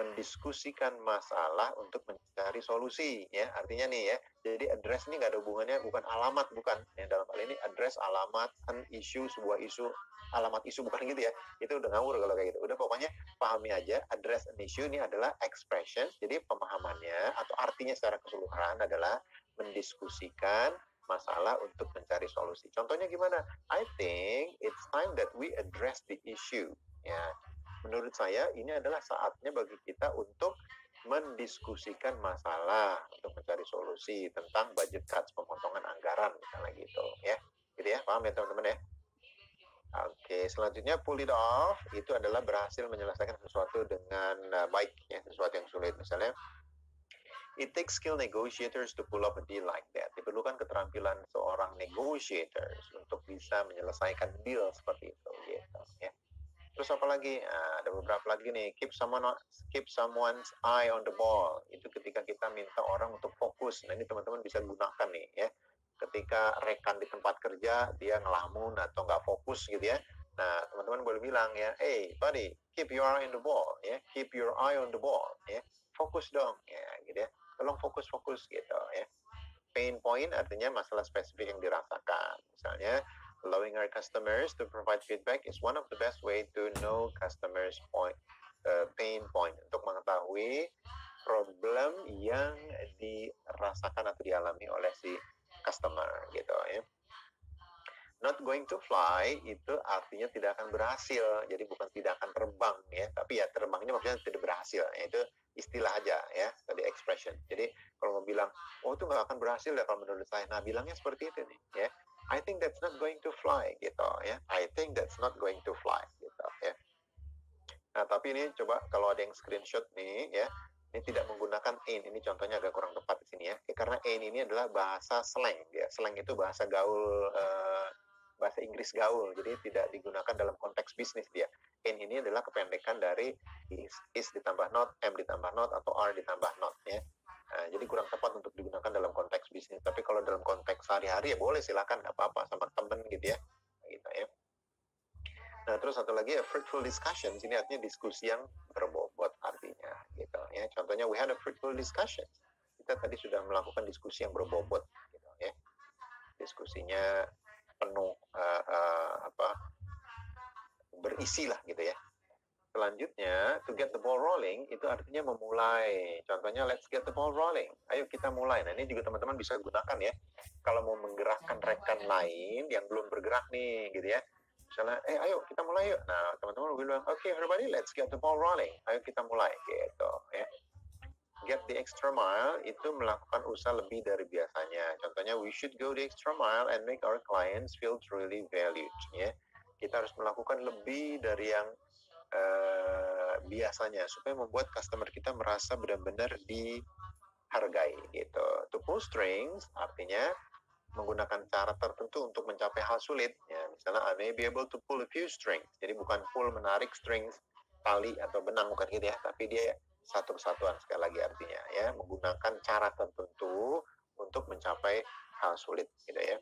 mendiskusikan masalah untuk mencari solusi ya, artinya nih ya. Jadi address ini nggak ada hubungannya, bukan alamat, bukan ya, dalam hal ini address alamat, an issue sebuah isu, alamat isu bukan gitu ya. Itu udah ngawur kalau kayak gitu. Udah pokoknya pahami aja address an issue ini adalah expression. Jadi pemahamannya atau artinya secara keseluruhan adalah mendiskusikan masalah untuk mencari solusi. Contohnya gimana? I think it's time that we address the issue. Ya, menurut saya ini adalah saatnya bagi kita untuk mendiskusikan masalah untuk mencari solusi tentang budget cuts, pemotongan anggaran misalnya gitu ya. Gitu ya, paham ya teman-teman ya? Oke, selanjutnya pull it off itu adalah berhasil menyelesaikan sesuatu dengan baik ya, sesuatu yang sulit. Misalnya it takes skilled negotiators to pull up a deal like that. Diperlukan keterampilan seorang negotiators untuk bisa menyelesaikan deal seperti itu gitu ya. Terus apa lagi? Nah, ada beberapa lagi nih. Keep someone's eye on the ball. Itu ketika kita minta orang untuk fokus. Nah, ini teman-teman bisa gunakan nih ya. Ketika rekan di tempat kerja dia ngelamun atau nggak fokus gitu ya. Nah, teman-teman boleh bilang ya, hey buddy, keep your eye on the ball ya. Keep your eye on the ball ya. Fokus dong ya gitu ya. Tolong fokus gitu ya. Pain point artinya masalah spesifik yang dirasakan. Misalnya, allowing our customers to provide feedback is one of the best way to know customers' pain point, untuk mengetahui problem yang dirasakan atau dialami oleh si customer gitu ya. Not going to fly itu artinya tidak akan berhasil, jadi bukan tidak akan terbang ya, tapi ya terbangnya maksudnya tidak berhasil ya, itu istilah aja ya, tadi expression. Jadi kalau mau bilang oh itu nggak akan berhasil ya kalau menurut saya, nah bilangnya seperti itu nih ya, I think that's not going to fly gitu ya, I think that's not going to fly gitu ya. Nah tapi ini coba kalau ada yang screenshot nih ya, ini tidak menggunakan ain't, ini contohnya agak kurang tepat di sini ya, karena ain't ini adalah bahasa slang ya, slang itu bahasa gaul, bahasa Inggris gaul, jadi tidak digunakan dalam konteks bisnis dia. Ain't ini adalah kependekan dari is ditambah not, am ditambah not, atau are ditambah not ya. Nah, jadi kurang tepat untuk digunakan dalam konteks bisnis. Tapi kalau dalam konteks sehari-hari ya boleh, silakan, nggak apa-apa, sama temen gitu ya. Gitu ya. Nah, terus satu lagi ya, fruitful discussion. Ini artinya diskusi yang berbobot artinya gitu ya. Contohnya we had a fruitful discussion. Kita tadi sudah melakukan diskusi yang berbobot gitu ya. Diskusinya penuh berisi lah gitu ya. Selanjutnya, to get the ball rolling itu artinya memulai. Contohnya, let's get the ball rolling. Ayo kita mulai. Nah, ini juga teman-teman bisa gunakan ya. Kalau mau menggerakkan rekan lain yang belum bergerak nih, gitu ya. Misalnya, ayo kita mulai yuk. Nah, teman-teman bilang, okay, everybody, let's get the ball rolling. Ayo kita mulai, gitu ya. Get the extra mile itu melakukan usaha lebih dari biasanya. Contohnya, we should go the extra mile and make our clients feel truly valued. Ya, kita harus melakukan lebih dari yang biasanya supaya membuat customer kita merasa benar-benar dihargai gitu. To pull strings artinya menggunakan cara tertentu untuk mencapai hal sulit. Ya, misalnya I may be able to pull a few strings. Jadi bukan pull menarik strings tali atau benang bukan gitu ya, tapi dia satu kesatuan sekali lagi artinya ya, menggunakan cara tertentu untuk mencapai hal sulit gitu ya.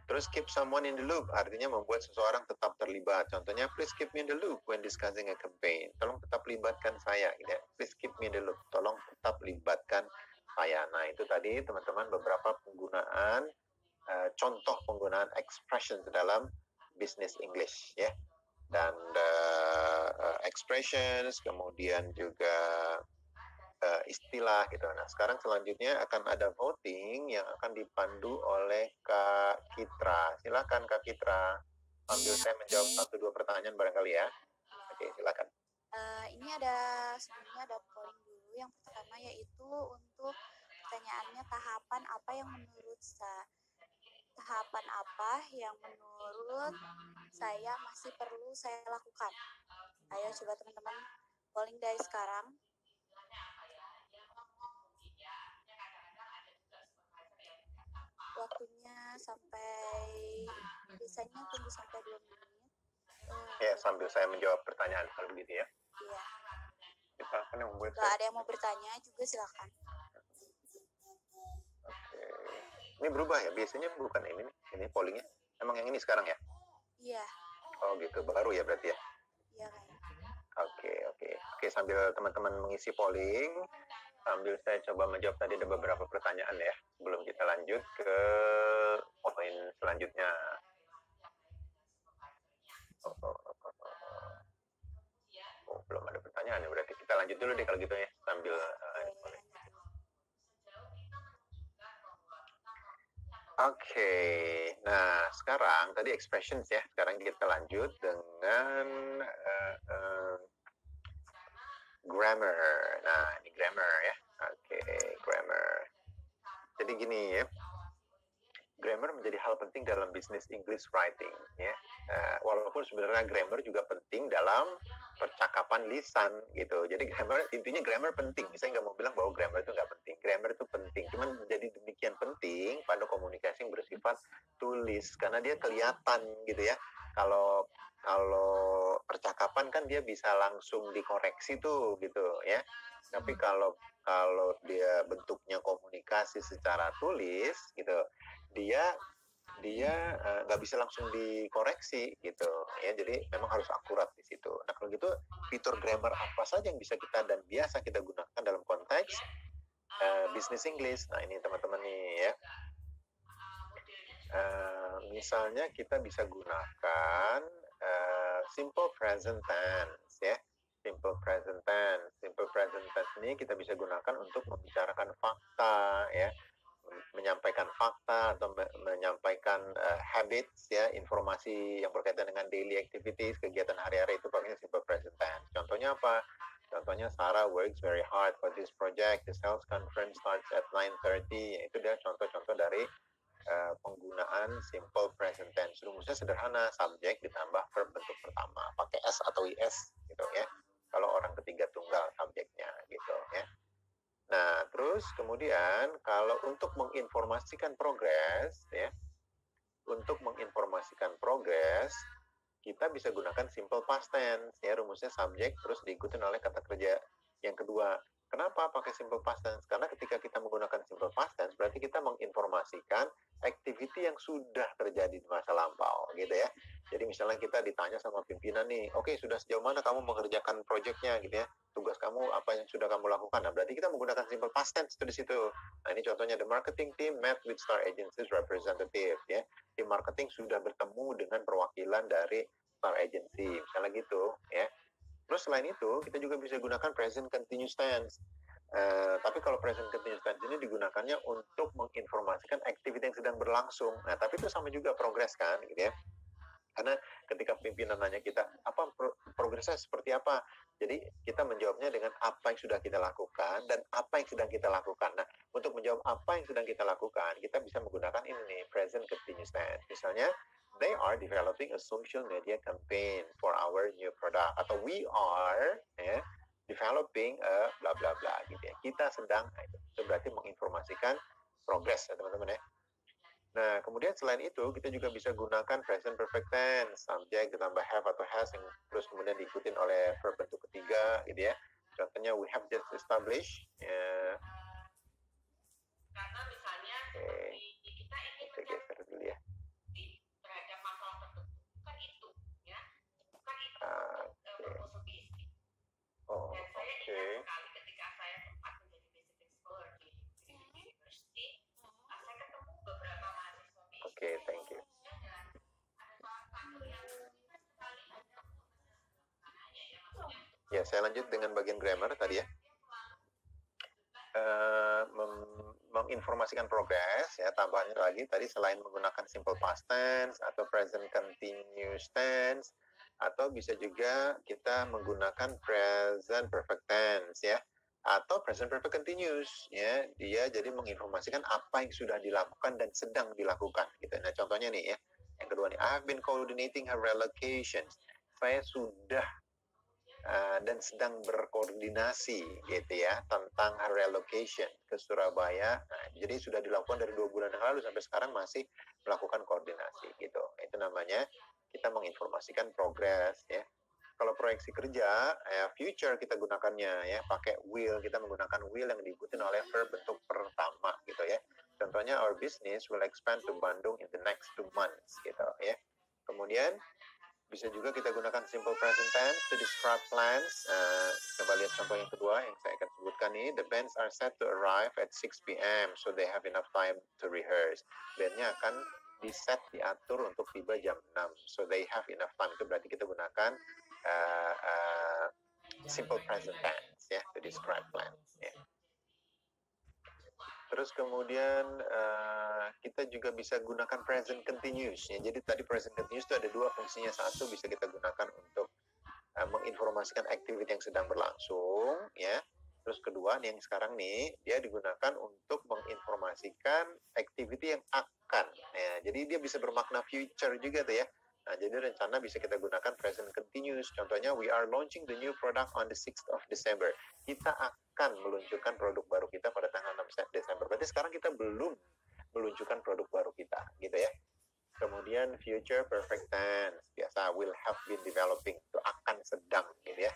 Terus keep someone in the loop artinya membuat seseorang tetap terlibat. Contohnya please keep me in the loop when discussing a campaign. Tolong tetap libatkan saya gitu ya. Please keep me in the loop. Tolong tetap libatkan saya. Nah, itu tadi teman-teman beberapa penggunaan contoh penggunaan expression dalam business English ya. Dan expressions, kemudian juga istilah gitu. Nah, sekarang selanjutnya akan ada voting yang akan dipandu oleh Kak Kitra. Silakan Kak Kitra, sambil saya menjawab 1-2 pertanyaan barangkali ya. Oke, silakan. Ini sebelumnya ada polling dulu. Yang pertama yaitu untuk pertanyaannya tahapan apa yang menurut saya masih perlu saya lakukan. Ayo coba teman-teman polling dari sekarang. Waktunya biasanya tunggu sampai 2 menit. Ya, sambil saya menjawab pertanyaan kalau begitu ya. Iya. Kita akan membuat. Kalau ada yang mau bertanya juga silakan. Oke. Ini berubah ya? Biasanya bukan ini pollingnya. Emang yang ini sekarang ya? Iya. Oh gitu, baru ya berarti ya? Iya kayaknya. Oke, sambil teman-teman mengisi polling, sambil saya coba menjawab tadi ada beberapa pertanyaan ya, sebelum kita lanjut ke poin selanjutnya. Belum ada pertanyaan ya, berarti kita lanjut dulu deh kalau gitu ya, sambil Oke, nah sekarang tadi expressions ya, sekarang kita lanjut dengan grammar. Nah, ini grammar ya. Oke, grammar. Jadi gini ya, grammar menjadi hal penting dalam bisnis English writing ya. Walaupun sebenarnya grammar juga penting dalam percakapan lisan gitu. Jadi intinya grammar penting. Saya nggak mau bilang bahwa grammar itu nggak penting. Grammar itu penting. Cuman menjadi demikian penting pada komunikasi yang bersifat tulis karena dia kelihatan gitu ya. Kalau percakapan kan dia bisa langsung dikoreksi tuh gitu ya. Tapi kalau dia bentuknya komunikasi secara tulis gitu, dia nggak bisa langsung dikoreksi gitu ya, jadi memang harus akurat di situ. Nah kalau gitu fitur grammar apa saja yang bisa kita dan biasa kita gunakan dalam konteks bisnis English. Nah ini teman-teman nih ya, misalnya kita bisa gunakan simple present tense ya. Simple present tense ini kita bisa gunakan untuk membicarakan fakta ya, menyampaikan fakta atau menyampaikan habits ya, informasi yang berkaitan dengan daily activities, kegiatan hari-hari, itu pakainya simple present tense. Contohnya apa? Contohnya Sarah works very hard for this project. The sales conference starts at 9:30. Itu dia contoh-contoh dari penggunaan simple present tense. Rumusnya sederhana, subjek ditambah verb bentuk pertama, pakai s atau is gitu ya. Kalau orang ketiga tunggal subjeknya gitu ya. Nah, terus kemudian kalau untuk menginformasikan progres ya, kita bisa gunakan simple past tense ya, rumusnya subjek terus diikutin oleh kata kerja yang kedua. Kenapa pakai simple past tense? Karena ketika kita menggunakan simple past tense berarti kita menginformasikan activity yang sudah terjadi di masa lampau gitu ya. Jadi misalnya kita ditanya sama pimpinan nih, oke, sudah sejauh mana kamu mengerjakan proyeknya gitu ya, tugas kamu apa yang sudah kamu lakukan. Nah berarti kita menggunakan simple past tense itu di situ. Nah ini contohnya, the marketing team met with Star Agency's representative ya. Tim marketing sudah bertemu dengan perwakilan dari Star Agency misalnya gitu ya. Terus selain itu kita juga bisa gunakan present continuous tense. Tapi kalau present continuous tense ini digunakannya untuk menginformasikan aktivitas yang sedang berlangsung. Nah, tapi itu sama juga progres kan, gitu ya. Karena ketika pimpinan nanya kita, apa progresnya seperti apa? Jadi kita menjawabnya dengan apa yang sudah kita lakukan dan apa yang sedang kita lakukan. Nah, untuk menjawab apa yang sedang kita lakukan, kita bisa menggunakan ini nih, present continuous tense. Misalnya, they are developing a social media campaign for our new product. Atau we are developing a bla bla bla gitu ya. Kita sedang, itu berarti menginformasikan progres ya teman-teman ya. Nah, kemudian selain itu, kita juga bisa gunakan present perfect tense, subjek ditambah have atau has, yang terus kemudian diikutin oleh verb bentuk ketiga, gitu ya. Contohnya, we have just established. Karena misalnya kita ingin geser dulu ya. Terhadap masalah tertentu, bukan itu, ya. Bukan itu proposal bisnis. Dan saya ingat sekali ketika saya sempat menjadi basic scholar di university, saya ketemu beberapa mahasiswa Oke, saya lanjut dengan bagian grammar tadi ya. Menginformasikan progress ya, tambahannya lagi tadi selain menggunakan simple past tense atau present continuous tense, atau bisa juga kita menggunakan present perfect tense ya, atau present perfect continuous ya, dia jadi menginformasikan apa yang sudah dilakukan dan sedang dilakukan gitu. Nah contohnya nih ya, yang kedua nih, I've been coordinating her relocations. Saya sudah dan sedang berkoordinasi gitu ya tentang relocation ke Surabaya. Nah, jadi sudah dilakukan dari 2 bulan yang lalu sampai sekarang masih melakukan koordinasi gitu. Itu namanya kita menginformasikan progress ya. Kalau proyeksi kerja, future kita gunakannya ya, pakai will, kita menggunakan will yang diikutin oleh verb bentuk pertama gitu ya. Contohnya our business will expand to Bandung in the next 2 months gitu ya. Kemudian bisa juga kita gunakan simple present tense to describe plans. Coba lihat contoh yang kedua yang saya akan sebutkan ini. The bands are set to arrive at 6 p.m. so they have enough time to rehearse. Bandnya akan diatur untuk tiba jam 6. So they have enough time. Itu berarti kita gunakan simple present tense ya, to describe plans. Ya. Terus kemudian kita juga bisa gunakan present continuous. Ya. Jadi tadi present continuous itu ada 2 fungsinya. Satu bisa kita gunakan untuk menginformasikan activity yang sedang berlangsung. Ya. Terus kedua, yang sekarang nih, dia digunakan untuk menginformasikan activity yang akan. Ya. Jadi dia bisa bermakna future juga tuh ya. Nah, jadi rencana bisa kita gunakan present continuous. Contohnya, we are launching the new product on the 6th of December. Kita akan meluncurkan produk baru kita pada tanggal 6 Desember. Berarti sekarang kita belum meluncurkan produk baru kita, gitu ya. Kemudian future perfect tense. Biasa, will have been developing. Itu akan sedang, gitu ya.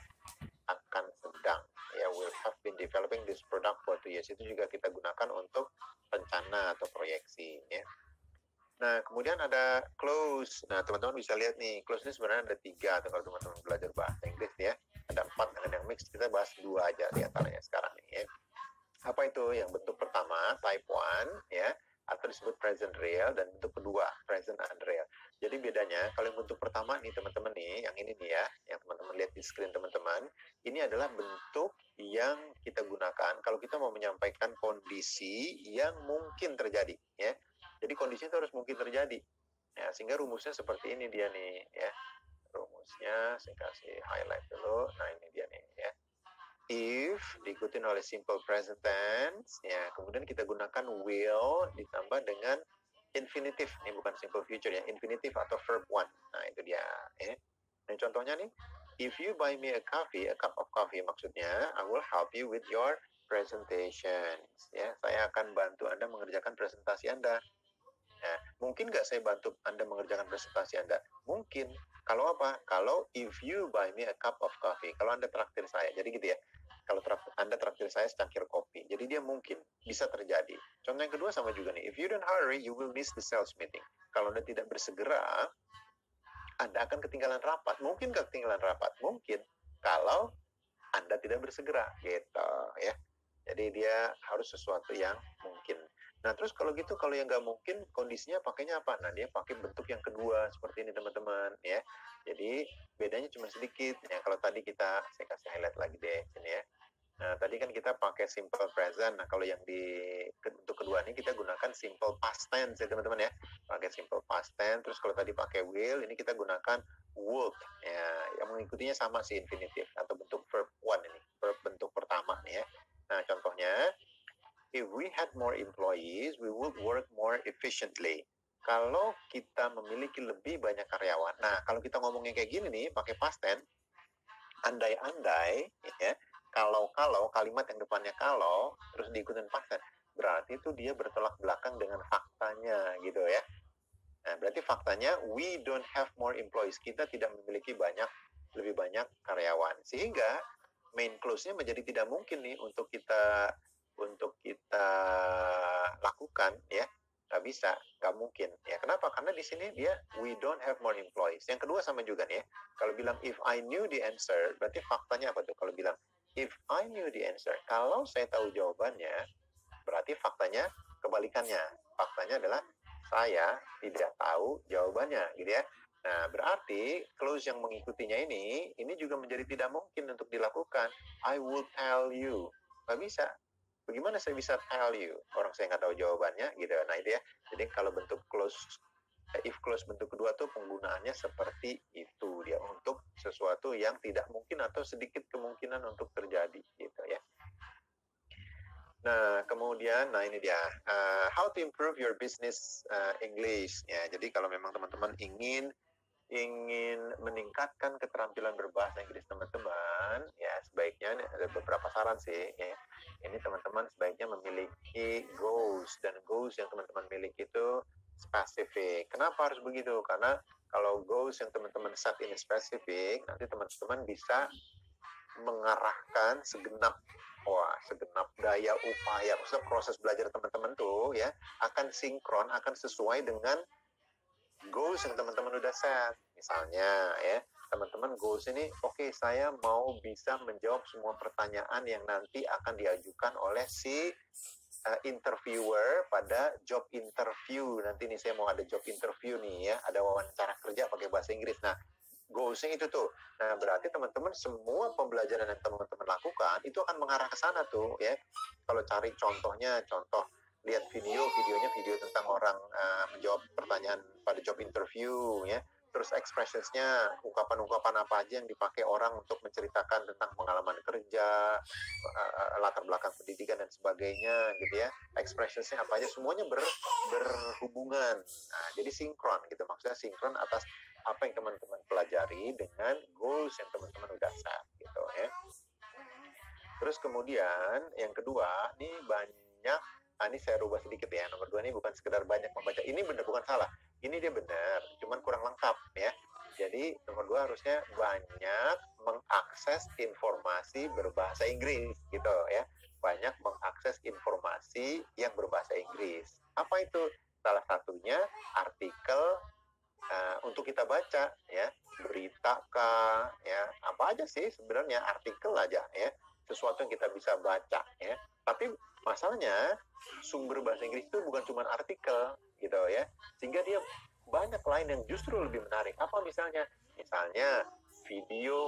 Akan sedang. Ya, will have been developing this product for 2 years. Itu juga kita gunakan untuk rencana atau proyeksi, ya. Nah, kemudian ada close. Nah, teman-teman bisa lihat nih, close ini sebenarnya ada 3. Atau kalau teman-teman belajar bahasa Inggris ya, ada 4 dengan yang mix. Kita bahas 2 aja di antaranya sekarang nih ya. Apa itu? Yang bentuk pertama, type 1 ya, atau disebut present real, dan bentuk kedua, present unreal. Jadi bedanya, kalau yang bentuk pertama nih teman-teman nih, yang ini nih ya, yang teman-teman lihat di screen teman-teman, ini adalah bentuk yang kita gunakan kalau kita mau menyampaikan kondisi yang mungkin terjadi ya. Jadi kondisi itu harus mungkin terjadi. Ya, sehingga rumusnya seperti ini dia nih ya. Rumusnya saya kasih highlight dulu. Nah, ini dia nih ya. If diikutin oleh simple present tense ya, kemudian kita gunakan will ditambah dengan infinitive. Ini bukan simple future ya, infinitive atau verb 1. Nah, itu dia ya. Nah, contohnya nih, if you buy me a cup of coffee maksudnya I will help you with your presentations ya. Saya akan bantu Anda mengerjakan presentasi Anda. Nah, mungkin nggak saya bantu Anda mengerjakan presentasi Anda? Mungkin. Kalau apa? Kalau if you buy me a cup of coffee. Kalau Anda traktir saya. Jadi gitu ya. Kalau Anda traktir saya secangkir kopi. Jadi dia mungkin. Bisa terjadi. Contoh yang kedua sama juga nih. If you don't hurry, you will miss the sales meeting. Kalau Anda tidak bersegera, Anda akan ketinggalan rapat. Mungkin nggak ketinggalan rapat? Mungkin. Kalau Anda tidak bersegera. Gitu ya. Jadi dia harus sesuatu yang mungkin. Nah, terus kalau gitu, kalau yang nggak mungkin, kondisinya pakainya apa? Nah, dia pakai bentuk yang kedua, seperti ini teman-teman, ya. Jadi, bedanya cuma sedikit. Ya, kalau tadi saya kasih highlight lagi deh, sini ya. Nah, tadi kan kita pakai simple present. Nah, kalau yang bentuk kedua ini, kita gunakan simple past tense, ya teman-teman ya. Pakai simple past tense. Terus kalau tadi pakai will, ini kita gunakan would. Ya, yang mengikutinya sama sih, infinitive, atau bentuk verb 1 ini. Verb bentuk pertama nih ya. Nah, contohnya, if we had more employees, we would work more efficiently. Kalau kita memiliki lebih banyak karyawan. Nah, kalau kita ngomongnya kayak gini nih, pakai past tense, andai-andai, ya, kalau kalimat yang depannya kalau, terus diikutin past tense, berarti itu dia bertolak belakang dengan faktanya, gitu ya. Nah, berarti faktanya, we don't have more employees. Kita tidak memiliki lebih banyak karyawan. Sehingga, main clause-nya menjadi tidak mungkin nih untuk kita lakukan ya, nggak bisa, nggak mungkin ya. Kenapa? Karena di sini dia we don't have more employees. Yang kedua sama juga nih ya, kalau bilang if I knew the answer, berarti faktanya apa tuh? Kalau bilang if I knew the answer, kalau saya tahu jawabannya, berarti faktanya kebalikannya. Faktanya adalah saya tidak tahu jawabannya, gitu ya. Nah, berarti clause yang mengikutinya ini juga menjadi tidak mungkin untuk dilakukan. I will tell you. Nggak bisa. Bagaimana saya bisa tell you? Orang saya nggak tahu jawabannya, gitu. Nah, itu ya. Jadi kalau bentuk clause, if clause bentuk kedua tuh penggunaannya seperti itu dia untuk sesuatu yang tidak mungkin atau sedikit kemungkinan untuk terjadi, gitu ya. Nah, kemudian, ini dia, how to improve your business English. Ya, jadi kalau memang teman-teman ingin meningkatkan keterampilan berbahasa Inggris teman-teman, ya sebaiknya ada beberapa saran sih. Ya. Ini teman-teman sebaiknya memiliki goals, dan goals yang teman-teman miliki itu spesifik. Kenapa harus begitu? Karena kalau goals yang teman-teman set ini spesifik, nanti teman-teman bisa mengarahkan segenap daya upaya, maksudnya proses belajar teman-teman tuh ya akan sinkron, akan sesuai dengan goals yang teman-teman udah set. Misalnya ya, teman-teman goals ini, oke, saya mau bisa menjawab semua pertanyaan yang nanti akan diajukan oleh si interviewer pada job interview. Nanti nih saya mau ada job interview nih ya, ada wawancara kerja pakai bahasa Inggris. Nah, goalsnya itu tuh. Nah, berarti teman-teman semua pembelajaran yang teman-teman lakukan itu akan mengarah ke sana tuh ya. Kalau cari contohnya, lihat videonya video tentang orang menjawab pertanyaan pada job interview ya. Terus expressionsnya, ungkapan-ungkapan apa aja yang dipakai orang untuk menceritakan tentang pengalaman kerja, latar belakang pendidikan dan sebagainya gitu ya. Expressionsnya apa aja, semuanya berhubungan. Nah, jadi sinkron gitu, maksudnya sinkron atas apa yang teman-teman pelajari dengan goals yang teman-teman udah set gitu ya. Terus kemudian yang kedua, ini banyak, ini saya rubah sedikit ya. Nomor 2 ini bukan sekedar banyak membaca. Ini benar, bukan salah. Ini dia benar, cuman kurang lengkap ya. Jadi nomor 2 harusnya banyak mengakses informasi berbahasa Inggris gitu ya. Banyak mengakses informasi yang berbahasa Inggris. Apa itu? Salah satunya artikel untuk kita baca ya, berita kah ya, apa aja sih sebenarnya, artikel aja ya, sesuatu yang kita bisa baca ya. Tapi masalahnya sumber bahasa Inggris itu bukan cuma artikel gitu ya, sehingga dia banyak lain yang justru lebih menarik. Apa misalnya video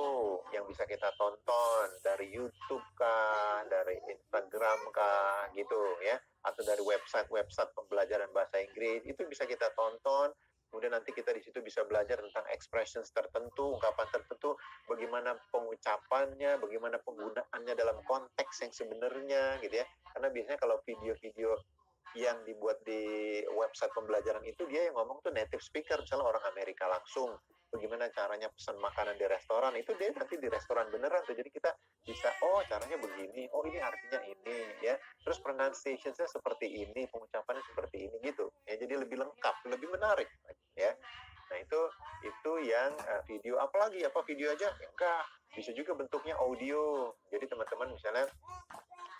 yang bisa kita tonton dari YouTube kah, dari Instagram kah gitu ya, atau dari website pembelajaran bahasa Inggris, itu bisa kita tonton. Kemudian nanti kita di situ bisa belajar tentang expressions tertentu, ungkapan tertentu, bagaimana pengucapannya, bagaimana penggunaannya dalam konteks yang sebenarnya gitu ya. Karena biasanya kalau video-video yang dibuat di website pembelajaran itu, dia yang ngomong tuh native speaker, misalnya orang Amerika langsung. Bagaimana caranya pesan makanan di restoran, itu dia nanti di restoran beneran tuh. Jadi kita bisa, oh caranya begini, oh ini artinya ini ya. Terus pronunciation-nya seperti ini, pengucapannya seperti ini gitu. Ya, jadi lebih lengkap, lebih menarik ya. Nah, itu yang video. Apalagi apa video aja? Enggak, bisa juga bentuknya audio. Jadi teman-teman misalnya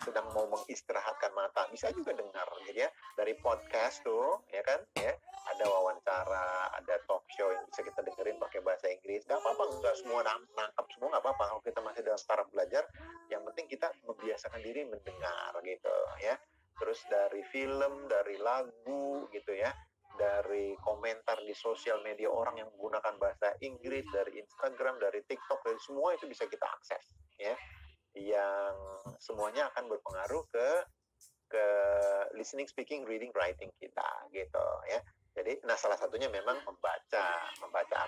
sedang mau mengistirahatkan mata, bisa juga dengar gitu ya, dari podcast tuh ya kan ya, ada wawancara, ada talk show yang bisa kita dengerin pakai bahasa Inggris. Nggak apa-apa, nggak semua nangkap semua, nggak apa-apa kalau kita masih dalam taraf belajar. Yang penting kita membiasakan diri mendengar gitu ya. Terus dari film, dari lagu gitu ya, dari komentar di sosial media orang yang menggunakan bahasa Inggris, dari Instagram, dari TikTok, dari semua itu bisa kita akses ya, yang semuanya akan berpengaruh ke listening, speaking, reading, writing kita gitu ya. Jadi salah satunya memang membaca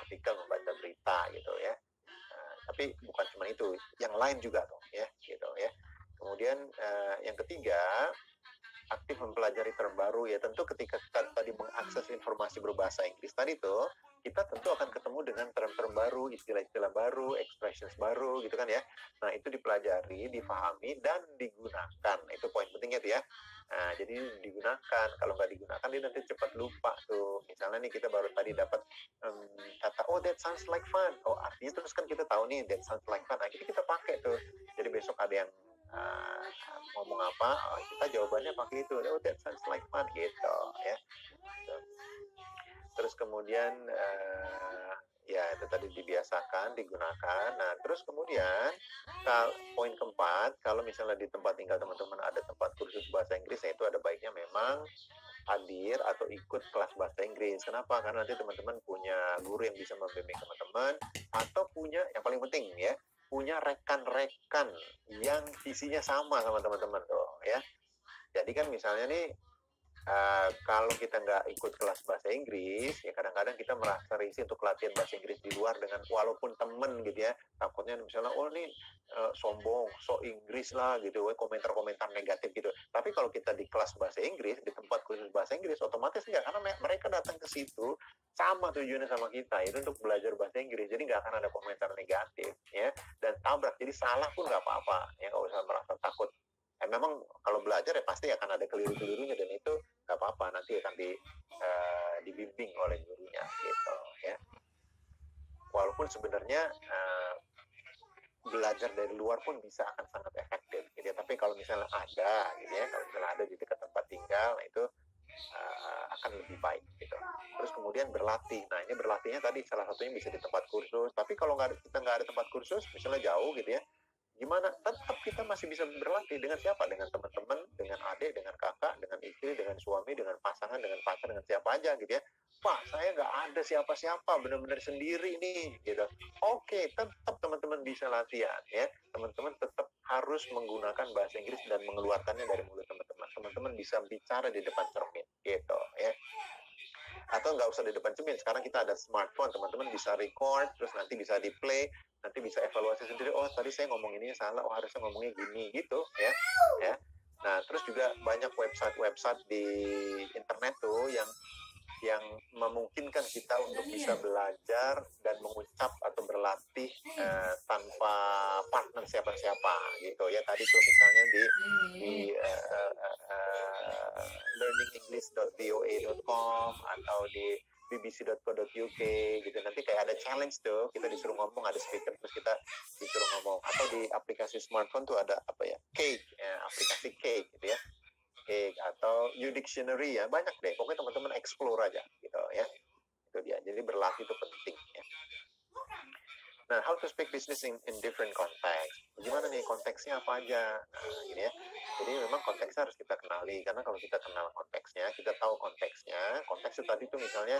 artikel, membaca berita gitu ya. Tapi bukan cuma itu, yang lain juga tuh ya gitu ya. Kemudian yang ketiga, aktif mempelajari terbaru ya. Tentu ketika kita tadi mengakses informasi berbahasa Inggris tadi tuh, kita tentu akan ketemu dengan term-term baru, istilah-istilah baru, expressions baru gitu kan ya. Nah, itu dipelajari, difahami, dan digunakan. Itu poin pentingnya tuh ya. Nah, jadi digunakan. Kalau nggak digunakan, dia nanti cepat lupa tuh. Misalnya nih kita baru tadi dapat kata, oh that sounds like fun. Oh, artinya terus kan kita tahu nih, that sounds like fun. Nah, jadi kita pakai tuh. Jadi besok ada yang ngomong apa, kita jawabannya pakai itu. Oh, that sounds like fun gitu ya. Terus kemudian ya itu tadi dibiasakan, digunakan. Nah, terus kemudian poin keempat, kalau misalnya di tempat tinggal teman-teman ada tempat kursus bahasa Inggris, itu ada baiknya memang hadir atau ikut kelas bahasa Inggris. Kenapa? Karena nanti teman-teman punya guru yang bisa membimbing teman-teman, atau punya, yang paling penting ya, punya rekan-rekan yang visinya sama teman-teman tuh ya. Jadi kan misalnya nih, kalau kita nggak ikut kelas bahasa Inggris, ya kadang-kadang kita merasa risih untuk latihan bahasa Inggris di luar dengan walaupun temen gitu ya. Takutnya misalnya, oh ini sombong, so Inggris lah gitu, komentar-komentar negatif gitu. Tapi kalau kita di kelas bahasa Inggris, di tempat khusus bahasa Inggris, otomatis nggak, karena mereka datang ke situ sama tujuannya sama kita, itu untuk belajar bahasa Inggris. Jadi nggak akan ada komentar negatif ya, dan tabrak. Jadi salah pun nggak apa-apa, ya nggak usah merasa takut. Memang kalau belajar ya pasti akan ada keliru-kelirunya, dan itu nggak apa-apa, nanti akan dibimbing oleh gurunya gitu ya. Walaupun sebenarnya belajar dari luar pun bisa akan sangat efektif gitu ya. Tapi kalau misalnya ada gitu ya, kalau misalnya ada di dekat tempat tinggal, itu akan lebih baik gitu. Terus kemudian berlatih. Nah ini berlatihnya tadi salah satunya bisa di tempat kursus. Tapi kalau kita nggak ada tempat kursus, misalnya jauh gitu ya, gimana? Tetap kita masih bisa berlatih. Dengan siapa? Dengan teman-teman, dengan adik, dengan kakak, dengan istri, dengan suami, dengan pasangan, dengan pacar, dengan siapa aja gitu ya. Pak, saya nggak ada siapa-siapa, benar-benar sendiri nih gitu. Oke, tetap teman-teman bisa latihan ya. Teman-teman tetap harus menggunakan bahasa Inggris dan mengeluarkannya dari mulut teman-teman. Teman-teman bisa bicara di depan cermin gitu ya. Atau nggak usah di depan cermin, sekarang kita ada smartphone, teman-teman bisa record, terus nanti bisa di play, nanti bisa evaluasi sendiri, oh tadi saya ngomong ini salah, oh harusnya ngomongnya gini gitu ya. Nah terus juga banyak website di internet tuh yang memungkinkan kita untuk bisa belajar dan mengucap atau berlatih tanpa partner siapa-siapa gitu ya. Tadi tuh misalnya di learningenglish.voa.com atau di bbc.co.uk gitu. Nanti kayak ada challenge tuh, kita disuruh ngomong, ada speaker terus kita disuruh ngomong. Atau di aplikasi smartphone tuh ada apa ya, Cake ya, aplikasi Cake gitu ya, Cake atau Udictionary ya, banyak deh. Pokoknya teman-teman explore aja gitu ya. Itu dia. Jadi berlatih itu penting ya. Nah, how to speak business in different context. Gimana nih konteksnya apa aja? Nah, gini ya. Jadi memang konteksnya harus kita kenali, karena kalau kita kenal konteksnya, kita tahu konteksnya. Konteks itu tadi tuh misalnya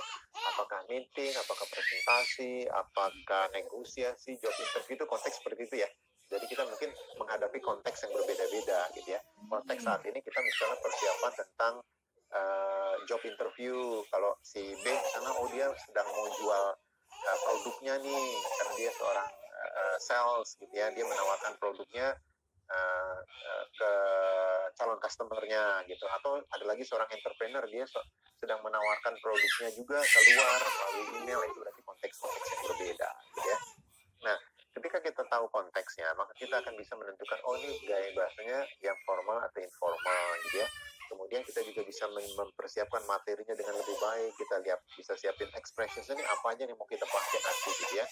apakah meeting, apakah presentasi, apakah negosiasi, job interview, itu konteks seperti itu ya. Jadi kita mungkin menghadapi konteks yang berbeda-beda gitu ya. Konteks saat ini kita misalnya persiapan tentang job interview. Kalau si B misalnya, oh dia sedang mau jual produknya nih, karena dia seorang sales gitu ya, dia menawarkan produknya ke calon customernya gitu. Atau ada lagi seorang entrepreneur, dia sedang menawarkan produknya juga keluar melalui email. Itu berarti konteks-konteks yang berbeda gitu ya. Nah ketika kita tahu konteksnya, maka kita akan bisa menentukan, oh ini gaya bahasanya yang formal atau informal gitu ya. Kemudian kita juga bisa mempersiapkan materinya dengan lebih baik. Kita bisa siapin expressionsnya nih, apa aja yang mau kita pakai nanti gitu ya.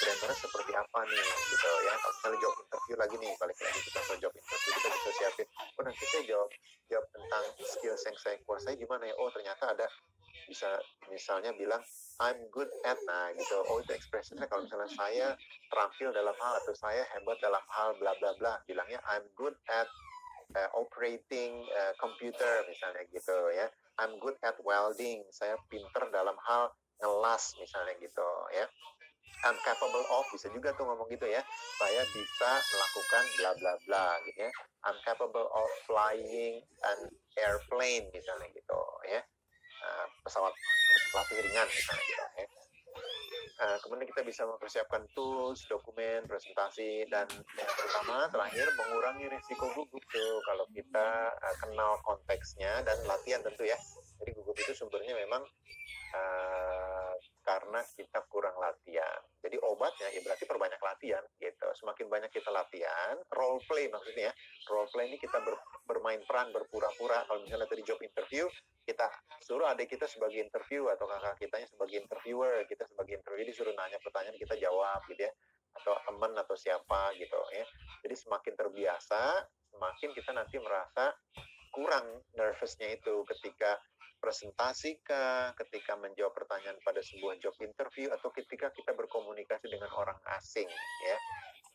Grammarnya seperti apa nih gitu ya. Kalau misalnya job interview lagi nih, balik lagi kita ke job interview, kita bisa siapin, oh nanti saya jawab tentang skills yang saya kuasai gimana ya. Oh ternyata ada, bisa misalnya bilang I'm good at, nah gitu. Oh itu expressionsnya kalau misalnya saya terampil dalam hal, atau saya hebat dalam hal bla bla bla, bilangnya I'm good at operating computer misalnya gitu ya. I'm good at welding, saya pinter dalam hal ngelas misalnya gitu ya. I'm capable of, bisa juga tuh ngomong gitu ya, saya bisa melakukan bla bla bla gitu ya. I'm capable of flying an airplane misalnya gitu ya. Pesawat latih ringan misalnya gitu ya. Kemudian kita bisa mempersiapkan tools, dokumen, presentasi, dan yang pertama terakhir mengurangi risiko gugup tuh kalau kita kenal konteksnya dan latihan tentu ya. Jadi gugup itu sumbernya memang karena kita kurang latihan. Jadi obatnya ya berarti perbanyak latihan gitu. Semakin banyak kita latihan, role play maksudnya ya. Role play ini kita bermain peran, berpura-pura. Kalau misalnya tadi job interview, kita suruh adik kita sebagai interview atau kakak kitanya sebagai interviewer, kita sebagai interview disuruh nanya pertanyaan, kita jawab gitu ya. Atau teman atau siapa gitu ya. Jadi semakin terbiasa, semakin kita nanti merasa kurang nervousnya itu ketika presentasi kah, ketika menjawab pertanyaan pada sebuah job interview, atau ketika kita berkomunikasi dengan orang asing ya.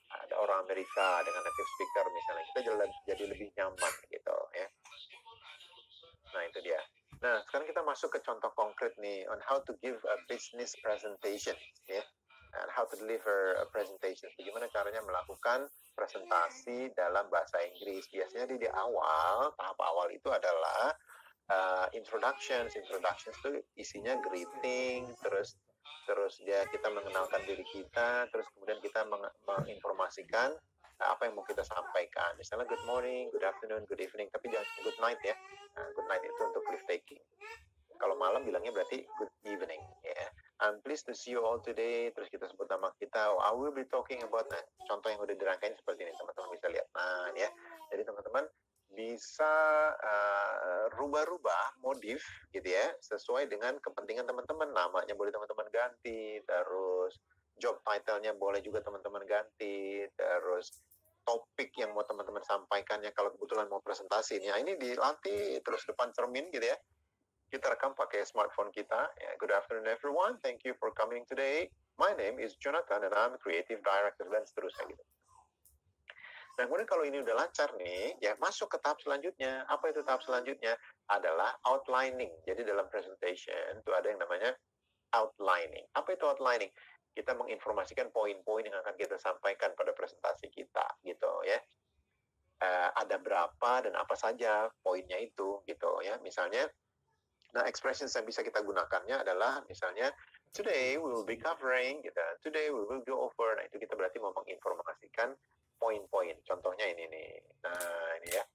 Ada orang Amerika dengan native speaker misalnya, kita jadi lebih nyaman gitu ya. Nah itu dia. Nah, sekarang kita masuk ke contoh konkret nih on how to give a business presentation, ya. And how to deliver a presentation. Bagaimana caranya melakukan presentasi dalam bahasa Inggris. Biasanya di awal, tahap awal itu adalah introductions itu isinya greeting, terus kita mengenalkan diri kita, terus kemudian kita menginformasikan apa yang mau kita sampaikan. Misalnya good morning, good afternoon, good evening, tapi jangan good night ya. Good night itu untuk live taking. Kalau malam bilangnya berarti good evening ya. I'm pleased to see you all today. Terus kita sebut nama kita. I will be talking about. Nah, contoh yang udah dirangkain seperti ini, teman-teman bisa lihat. Nah, ya. Jadi teman-teman bisa rubah-rubah modif gitu ya, sesuai dengan kepentingan teman-teman. Namanya boleh teman-teman ganti, terus job title-nya boleh juga teman-teman ganti, terus topik yang mau teman-teman sampaikannya kalau kebetulan mau presentasi. Nah, ini dilatih terus depan cermin gitu ya. Kita rekam pakai smartphone kita. Good afternoon everyone, thank you for coming today. My name is Jonathan and I'm creative director, dan seterusnya gitu. Nah, kemudian kalau ini udah lancar nih, ya masuk ke tahap selanjutnya. Apa itu tahap selanjutnya? Adalah outlining. Jadi dalam presentation itu ada yang namanya outlining. Apa itu outlining? Kita menginformasikan poin-poin yang akan kita sampaikan pada presentasi kita, gitu ya. Ada berapa dan apa saja poinnya itu, gitu ya. Misalnya, nah, expressions yang bisa kita gunakannya adalah misalnya today we will be covering, gitu. Today we will go over. Nah, itu kita berarti mau menginformasikan poin-poin. Contohnya ini nih. Nah, ini ya.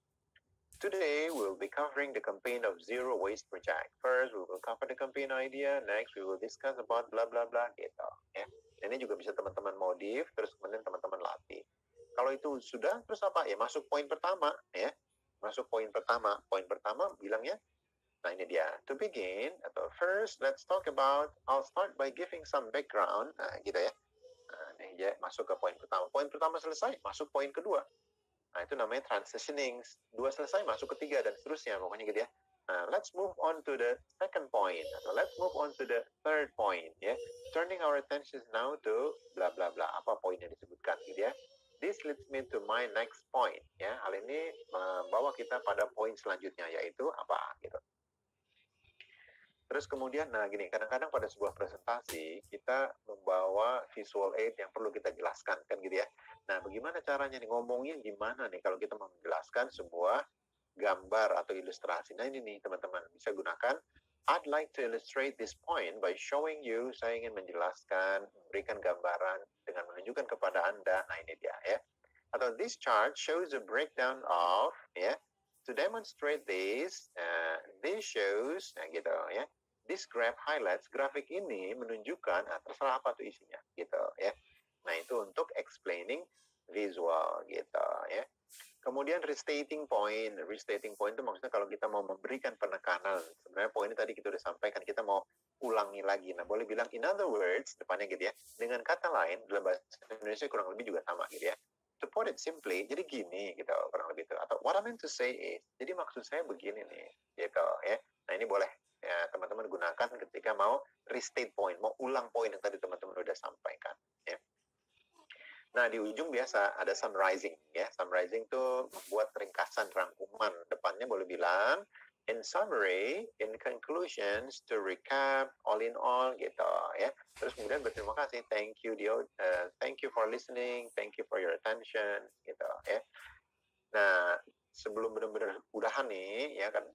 Today we will be covering the campaign of Zero Waste Project. First, we will cover the campaign idea. Next, we will discuss about bla bla bla, gitu. Ya. Ini juga bisa teman-teman modif, terus kemudian teman-teman latih. Kalau itu sudah, terus apa? Ya masuk poin pertama, ya. Masuk poin pertama. Poin pertama bilangnya, nah ini dia. To begin, atau first, let's talk about, I'll start by giving some background. Nah, gitu ya. Nah, ini dia masuk ke poin pertama. Poin pertama selesai, masuk poin kedua. Nah, itu namanya transitioning. Dua selesai, masuk ketiga, dan seterusnya. Pokoknya gitu ya. Nah, let's move on to the second point. Atau let's move on to the third point. Ya. Turning our attention now to bla bla bla. Apa poin yang disebutkan gitu ya. This leads me to my next point. Ya, hal ini membawa kita pada poin selanjutnya, yaitu apa gitu. Terus kemudian, nah gini, kadang-kadang pada sebuah presentasi, kita membawa visual aid yang perlu kita jelaskan, kan gitu ya. Nah, bagaimana caranya nih, ngomongnya gimana nih, kalau kita mau menjelaskan sebuah gambar atau ilustrasi. Nah, ini nih, teman-teman, bisa gunakan, I'd like to illustrate this point by showing you, saya ingin menjelaskan, memberikan gambaran dengan menunjukkan kepada Anda, nah ini dia ya. Atau this chart shows a breakdown of, ya, to demonstrate this shows, nah gitu ya. This graph highlights, grafik ini menunjukkan, nah terserah apa tuh isinya, gitu ya. Nah itu untuk explaining visual, gitu ya. Kemudian restating point itu maksudnya kalau kita mau memberikan penekanan, sebenarnya poinnya tadi kita udah sampaikan, kita mau ulangi lagi. Nah boleh bilang in other words, depannya gitu ya. Dengan kata lain, dalam bahasa Indonesia kurang lebih juga sama gitu ya. To put it simply, jadi gini gitu kurang lebih itu. Atau what I meant to say is, jadi maksud saya begini nih, gitu ya. Nah ini boleh ya teman-teman gunakan ketika mau restate point, mau ulang poin yang tadi teman-teman udah sampaikan. Ya. Nah di ujung biasa ada summarizing ya. Summarizing itu membuat ringkasan rangkuman. Depannya boleh bilang in summary, in conclusions, to recap, all in all, gitu ya. Terus kemudian berterima kasih, thank you for listening, thank you for your attention, gitu ya. Nah, sebelum benar-benar udahan nih, ya kan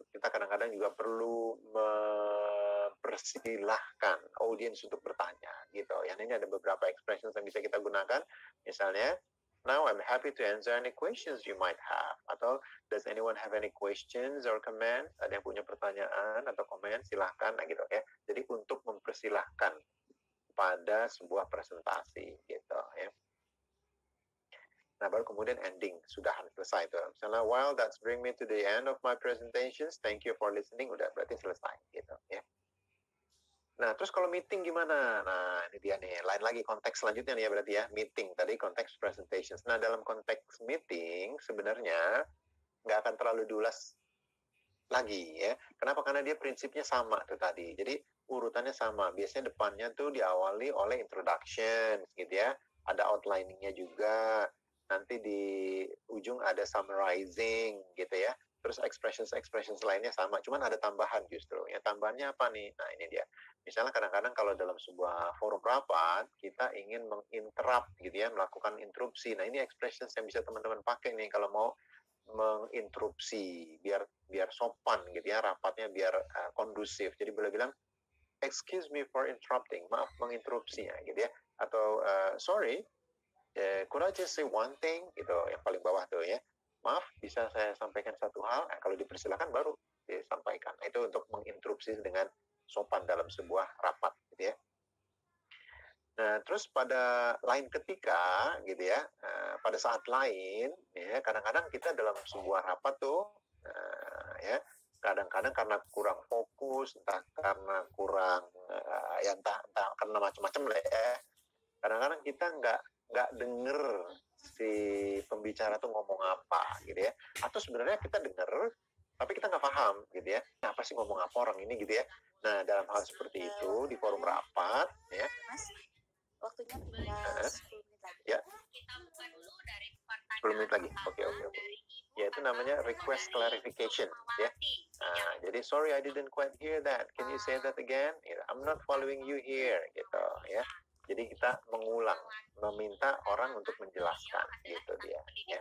kita kadang-kadang juga perlu mempersilahkan audiens untuk bertanya, gitu. Yang ini ada beberapa expressions yang bisa kita gunakan, misalnya. Now I'm happy to answer any questions you might have. Atau does anyone have any questions or comments? Ada yang punya pertanyaan atau komen? Silahkan, nah gitu ya. Jadi untuk mempersilahkan pada sebuah presentasi, gitu ya. Nah baru kemudian ending, sudahan selesai tuh. Misalnya, while that's bring me to the end of my presentations, thank you for listening. Udah berarti selesai, gitu ya. Nah, terus kalau meeting gimana? Nah, ini dia nih. Lain lagi konteks selanjutnya nih ya berarti ya. Meeting, tadi konteks presentations. Nah, dalam konteks meeting sebenarnya nggak akan terlalu diulas lagi ya. Kenapa? Karena dia prinsipnya sama tuh tadi. Jadi urutannya sama. Biasanya depannya tuh diawali oleh introduction gitu ya. Ada outlining-nya juga. Nanti di ujung ada summarizing gitu ya. Terus expressions lainnya sama, cuman ada tambahan justru. Ya, tambahannya apa nih? Nah, ini dia. Misalnya kadang-kadang kalau dalam sebuah forum rapat, kita ingin menginterrupt gitu ya, melakukan interupsi. Nah, ini expressions yang bisa teman-teman pakai nih kalau mau menginterupsi biar sopan gitu ya, rapatnya biar kondusif. Jadi boleh bilang, excuse me for interrupting, maaf menginterupsinya gitu ya. Atau sorry, could I just say one thing gitu, yang paling bawah tuh ya. Maaf, bisa saya sampaikan satu hal? Nah, kalau dipersilakan baru disampaikan. Nah, itu untuk menginterupsi dengan sopan dalam sebuah rapat, gitu ya. Nah, terus pada lain ketika, gitu ya, pada saat lain, ya, kadang-kadang kita dalam sebuah rapat tuh, ya, kadang-kadang karena kurang fokus, entah karena kurang, ya entah karena macam-macam lah ya. Kadang-kadang kita nggak denger si pembicara tuh ngomong apa gitu ya, atau sebenarnya kita denger tapi kita nggak paham gitu ya, apa sih ngomong apa orang ini gitu ya. Nah, dalam hal seperti itu di forum rapat ya, Mas, waktunya tinggal 10 menit lagi. Ya, Kita buka dulu dari 10 menit lagi. Oke. Ya, itu namanya request clarification ya. Nah, jadi sorry I didn't quite hear that, can you say that again? I'm not following you here gitu ya. Jadi kita mengulang, meminta orang untuk menjelaskan, gitu dia. Ya.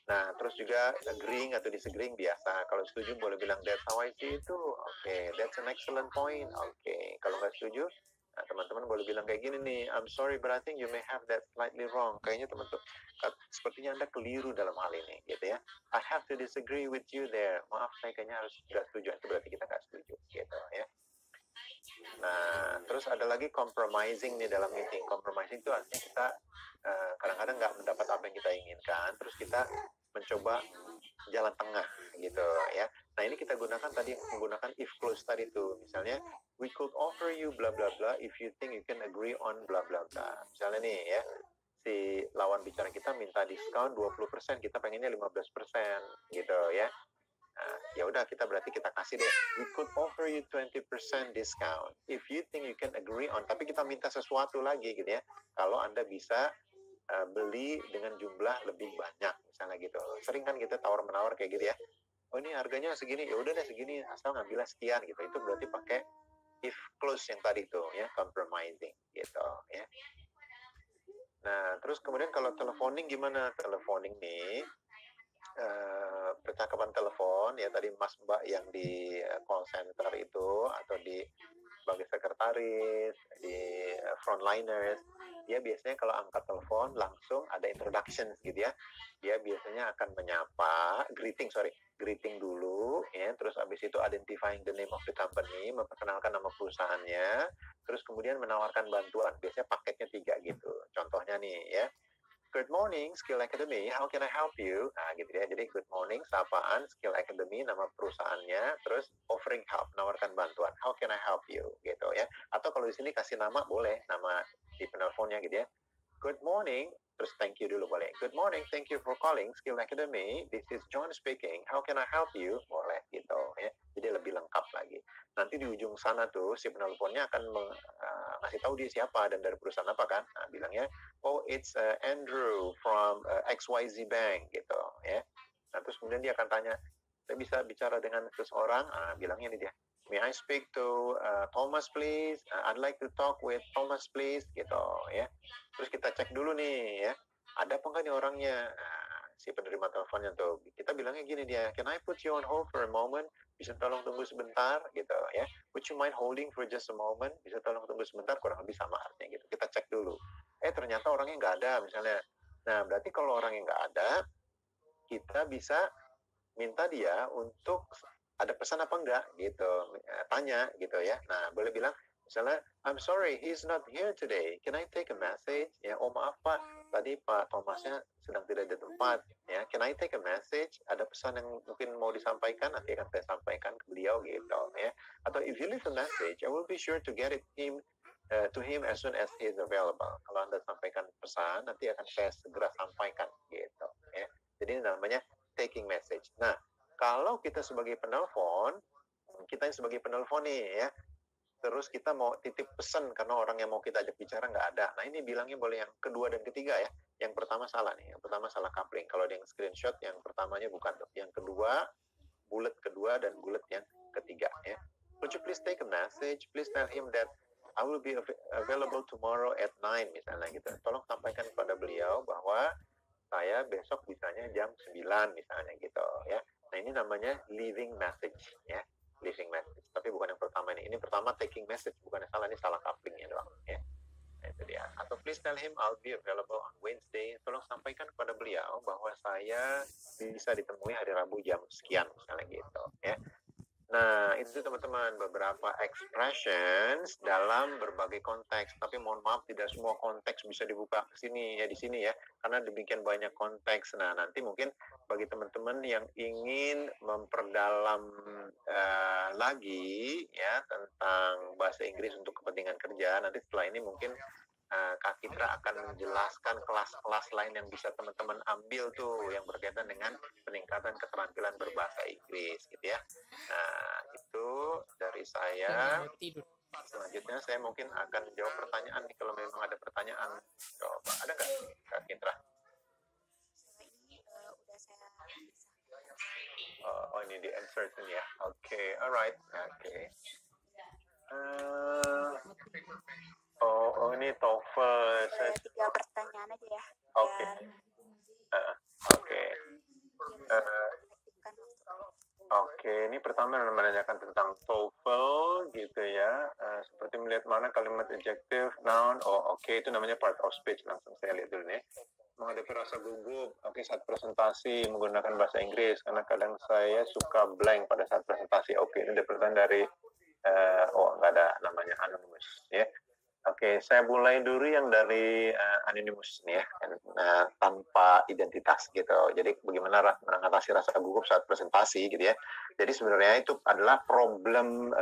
Nah, terus juga agreeing atau disagreeing biasa. Kalau setuju boleh bilang that's how I see itu. Oke, that's an excellent point. Oke, kalau nggak setuju, nah, teman-teman boleh bilang kayak gini nih, I'm sorry but I think you may have that slightly wrong. Kayaknya teman-teman, sepertinya Anda keliru dalam hal ini, gitu ya. I have to disagree with you there. Maaf, saya kayaknya harus nggak setuju. Itu berarti kita nggak setuju, gitu ya. Nah, terus ada lagi compromising nih dalam meeting. Compromising itu artinya kita kadang-kadang nggak mendapat apa yang kita inginkan, terus kita mencoba jalan tengah gitu ya. Nah, ini kita gunakan tadi, menggunakan if clause tadi tuh. Misalnya, we could offer you bla bla bla if you think you can agree on bla bla bla. Misalnya nih ya, si lawan bicara kita minta diskon 20%, kita pengennya 15% gitu ya. Nah, ya udah, kita berarti kita kasih deh, we could offer you 20% discount if you think you can agree on, tapi kita minta sesuatu lagi gitu ya, kalau Anda bisa beli dengan jumlah lebih banyak misalnya gitu. Sering kan kita tawar-menawar kayak gitu ya, oh ini harganya segini, ya udah deh segini, asal ngambilnya sekian gitu. Itu berarti pakai if clause yang tadi tuh ya, compromising gitu ya. Nah, terus kemudian kalau teleponing gimana? Teleponing nih, percakapan telepon ya, tadi Mas Mbak yang di call center itu, atau di sebagai sekretaris, di frontliners, dia biasanya kalau angkat telepon langsung ada introduction gitu ya. Dia biasanya akan menyapa, greeting dulu ya, terus habis itu identifying the name of the company, memperkenalkan nama perusahaannya, terus kemudian menawarkan bantuan. Biasanya paketnya 3 gitu. Contohnya nih ya, good morning, Skill Academy, how can I help you? Nah, gitu ya. Jadi good morning, sapaan, Skill Academy, nama perusahaannya, terus offering help, menawarkan bantuan, how can I help you? Gitu ya. Atau kalau di sini kasih nama, boleh, nama di penelponnya gitu ya. Good morning, terus thank you dulu boleh. Good morning, thank you for calling Skill Academy. This is John speaking. How can I help you? Boleh gitu ya. Jadi lebih lengkap lagi. Nanti di ujung sana tuh si penelponnya akan ngasih tahu dia siapa dan dari perusahaan apa kan. Nah, bilangnya, oh it's Andrew from XYZ Bank gitu ya. Nah, terus kemudian dia akan tanya, saya bisa bicara dengan seseorang? Nah, bilangnya ini dia, may I speak to Thomas please? I'd like to talk with Thomas please gitu ya. Terus kita cek dulu nih ya, ada apa enggak nih orangnya? Nah, si penerima teleponnya tuh, kita bilangnya gini dia, can I put you on hold for a moment? Bisa tolong tunggu sebentar gitu ya. Would you mind holding for just a moment? Bisa tolong tunggu sebentar, kurang lebih sama artinya gitu. Kita cek dulu. Ternyata orangnya nggak ada misalnya. Nah, berarti kalau orangnya nggak ada, kita bisa minta dia untuk ada pesan apa enggak gitu, tanya gitu ya. Nah, boleh bilang misalnya, I'm sorry, he's not here today. Can I take a message? Ya, oh maaf Pak, tadi Pak Thomasnya sedang tidak di tempat. Ya, can I take a message? Ada pesan yang mungkin mau disampaikan, nanti akan saya sampaikan ke beliau gitu ya. Atau if you leave a message, I will be sure to get it to him as soon as he is available. Kalau Anda sampaikan pesan, nanti akan saya segera sampaikan gitu ya. Jadi ini namanya taking message. Nah, kalau kita sebagai penelpon, kita sebagai penelpon nih ya, terus kita mau titip pesan karena orang yang mau kita ajak bicara nggak ada. Nah ini bilangnya boleh yang kedua dan ketiga ya. Yang pertama salah nih, yang pertama salah coupling. Kalau ada yang screenshot, yang pertamanya bukan tuh. Yang kedua, bullet kedua dan bullet yang ketiga ya. Would you please take a message? Please tell him that I will be available tomorrow at 9 misalnya gitu. Tolong sampaikan kepada beliau bahwa saya besok bisanya jam 9 misalnya gitu ya. Nah ini namanya leaving message ya. Leaving message. Tapi bukan yang pertama ini. Ini pertama taking message, bukan yang salah, ini salah couplingnya doang ya. Nah, itu dia. Atau please tell him I'll be available on Wednesday. Tolong sampaikan kepada beliau bahwa saya bisa ditemui hari Rabu jam sekian misalnya gitu ya. Nah, itu teman-teman beberapa expressions dalam berbagai konteks. Tapi mohon maaf tidak semua konteks bisa dibuka ke sini ya, di sini ya, karena demikian banyak konteks. Nah, nanti mungkin bagi teman-teman yang ingin memperdalam lagi ya tentang bahasa Inggris untuk kepentingan kerja, nanti setelah ini mungkin Kak Citra akan menjelaskan kelas-kelas lain yang bisa teman-teman ambil tuh yang berkaitan dengan peningkatan keterampilan berbahasa Inggris gitu ya. Nah, itu dari saya. Selanjutnya saya mungkin akan jawab pertanyaan nih kalau memang ada pertanyaan. Coba ada nggak Kak Citra? Ini udah saya bisa. Oh ini di uncertain ya. Oke, alright. Oke. Oh ini TOEFL. Ada 3 pertanyaan aja ya. Oke. Oke. Oke, ini pertama menanyakan tentang TOEFL gitu ya. Seperti melihat mana kalimat adjective, noun. Oh oke, itu namanya part of speech. Langsung saya lihat dulu nih. Menghadapi rasa gugup, oke, saat presentasi menggunakan bahasa Inggris, karena kadang saya suka blank pada saat presentasi. Oke, ini ada pertanyaan dari nggak ada namanya anonymous ya. Oke, saya mulai dulu yang dari anonymous nih ya, tanpa identitas gitu. Jadi bagaimana mengatasi rasa gugup saat presentasi gitu ya. Jadi sebenarnya itu adalah problem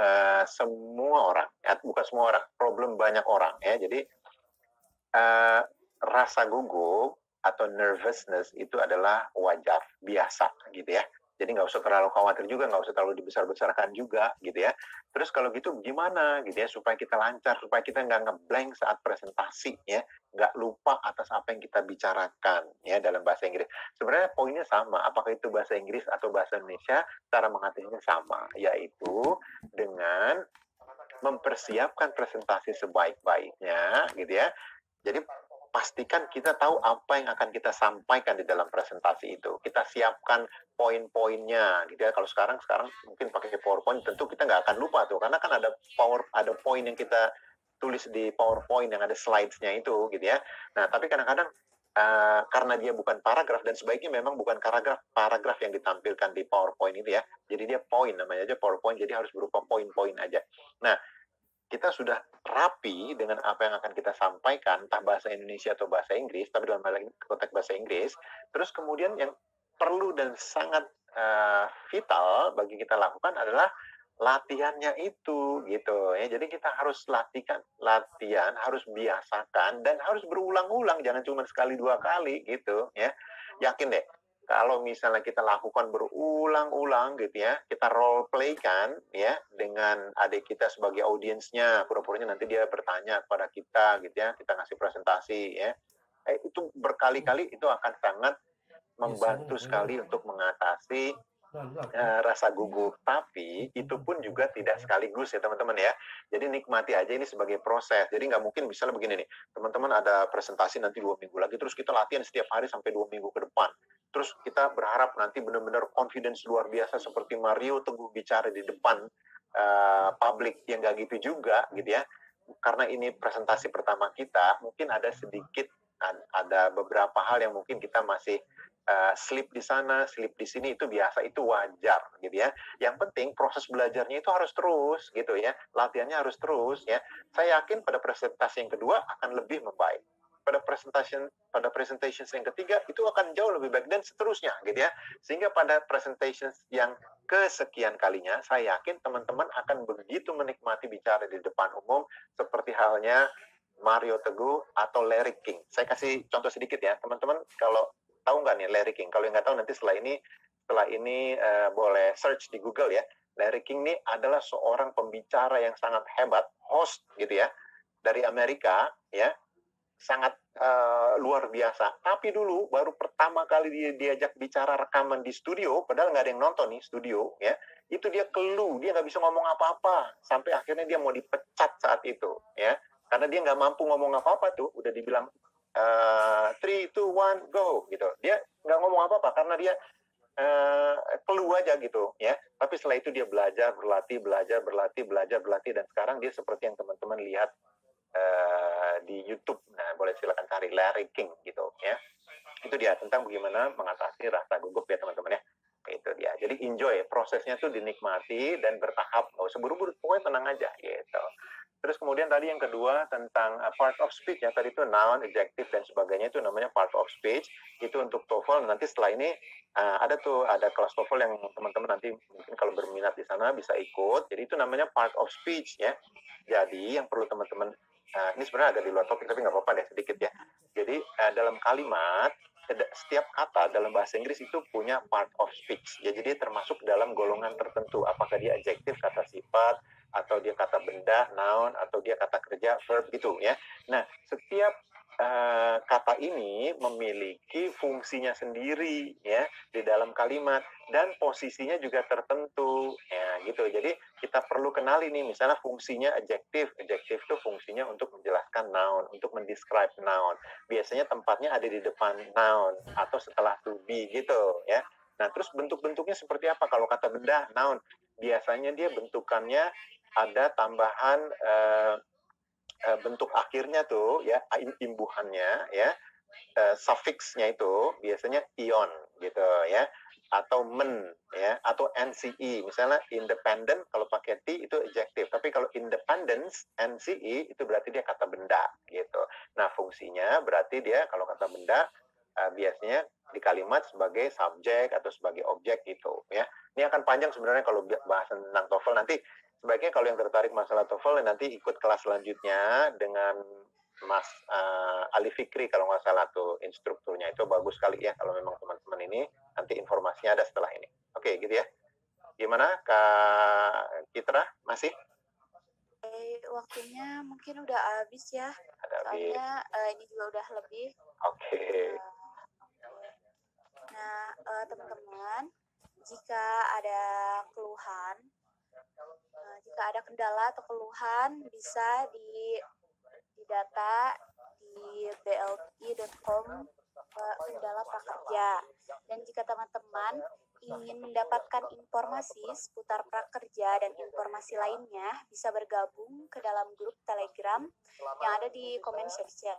semua orang, ya, bukan semua orang, problem banyak orang ya. Jadi rasa gugup atau nervousness itu adalah wajar, biasa gitu ya. Jadi nggak usah terlalu khawatir juga, nggak usah terlalu dibesar-besarkan juga gitu ya. Terus kalau gitu gimana gitu ya, supaya kita lancar, supaya kita nggak ngeblank saat presentasi ya, nggak lupa atas apa yang kita bicarakan ya dalam bahasa Inggris. Sebenarnya poinnya sama, apakah itu bahasa Inggris atau bahasa Indonesia, cara mengatasinya sama, yaitu dengan mempersiapkan presentasi sebaik-baiknya gitu ya. Jadi pastikan kita tahu apa yang akan kita sampaikan di dalam presentasi itu. Kita siapkan poin-poinnya, gitu ya. Kalau sekarang mungkin pakai PowerPoint, tentu kita nggak akan lupa tuh, karena kan ada poin yang kita tulis di PowerPoint yang ada slides-nya itu, gitu ya. Nah, tapi kadang-kadang karena dia bukan paragraf, dan sebaiknya memang bukan paragraf yang ditampilkan di PowerPoint itu ya. Jadi dia poin, namanya aja PowerPoint, jadi harus berupa poin-poin aja. Nah, kita sudah rapi dengan apa yang akan kita sampaikan, entah bahasa Indonesia atau bahasa Inggris, tapi dalam hal konteks bahasa Inggris. Terus kemudian yang perlu dan sangat vital bagi kita lakukan adalah latihannya itu, gitu ya. Jadi kita harus latihan, harus biasakan, dan harus berulang-ulang, jangan cuma sekali 2 kali gitu ya. Yakin deh, kalau misalnya kita lakukan berulang-ulang gitu ya, kita role play kan ya dengan adik kita sebagai audiensnya, pura-puranya nanti dia bertanya kepada kita gitu ya, kita ngasih presentasi ya, itu berkali-kali itu akan sangat membantu sekali untuk mengatasi rasa gugup. Tapi itu pun juga tidak sekaligus ya teman-teman ya. Jadi nikmati aja ini sebagai proses. Jadi nggak mungkin misalnya begini nih, teman-teman ada presentasi nanti 2 minggu lagi, terus kita latihan setiap hari sampai 2 minggu ke depan. Terus kita berharap nanti benar-benar confidence luar biasa seperti Mario Teguh bicara di depan publik, yang nggak gitu juga gitu ya. Karena ini presentasi pertama kita, mungkin ada sedikit, ada beberapa hal yang mungkin kita masih slip di sana, slip di sini, itu biasa, itu wajar gitu ya. Yang penting proses belajarnya itu harus terus gitu ya. Latihannya harus terus ya. Saya yakin pada presentasi yang kedua akan lebih membaik. Pada presentation yang ketiga itu akan jauh lebih baik, dan seterusnya gitu ya. Sehingga pada presentation yang kesekian kalinya, saya yakin teman-teman akan begitu menikmati bicara di depan umum seperti halnya Mario Teguh atau Larry King. Saya kasih contoh sedikit ya, teman-teman. Kalau tahu nggak nih Larry King? Kalau yang nggak tahu, nanti setelah ini setelah ini boleh search di Google ya. Larry King ini adalah seorang pembicara yang sangat hebat, host gitu ya, dari Amerika ya, sangat luar biasa. Tapi dulu baru pertama kali dia diajak bicara rekaman di studio, padahal nggak ada yang nonton nih studio ya, itu dia keluh, dia nggak bisa ngomong apa-apa, sampai akhirnya dia mau dipecat saat itu ya, karena dia nggak mampu ngomong apa-apa tuh, udah dibilang 3, 2, 1, go gitu, dia nggak ngomong apa-apa karena dia keluh aja gitu ya. Tapi setelah itu dia belajar, berlatih, dan sekarang dia seperti yang teman-teman lihat di YouTube. Nah, boleh silakan cari Larry King gitu ya. Itu dia tentang bagaimana mengatasi rasa gugup ya teman-teman ya. Itu dia. Jadi enjoy, prosesnya tuh dinikmati dan bertahap. Nggak usah buru-buru, pokoknya tenang aja gitu. Terus kemudian tadi yang kedua tentang part of speech ya, tadi itu noun, adjective dan sebagainya, itu namanya part of speech. Itu untuk TOEFL. Nanti setelah ini ada kelas TOEFL yang teman-teman nanti mungkin kalau berminat di sana bisa ikut. Jadi itu namanya part of speech ya. Jadi yang perlu teman-teman, ini sebenarnya agak di luar topik tapi nggak apa-apa deh sedikit ya. Jadi dalam kalimat, setiap kata dalam bahasa Inggris itu punya part of speech. Ya, jadi dia termasuk dalam golongan tertentu. Apakah dia adjektif, kata sifat, atau dia kata benda, noun, atau dia kata kerja, verb gitu ya. Nah, setiap kata ini memiliki fungsinya sendiri ya di dalam kalimat dan posisinya juga tertentu ya gitu. Jadi kita perlu kenali nih, misalnya fungsinya adjektif itu fungsinya untuk menjelaskan noun, untuk mendescribe noun. Biasanya tempatnya ada di depan noun atau setelah to be gitu ya. Nah, terus bentuk-bentuknya seperti apa? Kalau kata benda, noun, biasanya dia bentukannya ada tambahan bentuk akhirnya tuh ya, imbuhannya ya, sufiksnya itu biasanya ion gitu ya, atau men ya, atau NCE. Misalnya independent kalau pakai T itu adjective, tapi kalau independence NCE itu berarti dia kata benda gitu. Nah, fungsinya berarti dia kalau kata benda biasanya di kalimat sebagai subjek atau sebagai objek gitu ya. Ini akan panjang sebenarnya kalau bahas tentang TOEFL. Nanti sebaiknya kalau yang tertarik masalah TOEFL nanti ikut kelas selanjutnya dengan Mas Ali Fikri kalau nggak salah tuh instrukturnya, itu bagus sekali ya kalau memang teman-teman ini nanti informasinya ada setelah ini. Oke, gitu ya. Gimana Kak Citra, masih? Waktunya mungkin udah habis ya. Soalnya ini juga udah lebih. Oke. Nah, teman-teman, jika ada keluhan, jika ada kendala atau keluhan bisa di data di blpi.com kendala prakerja. Dan jika teman-teman ingin mendapatkan informasi seputar prakerja dan informasi lainnya, bisa bergabung ke dalam grup Telegram yang ada di comment section.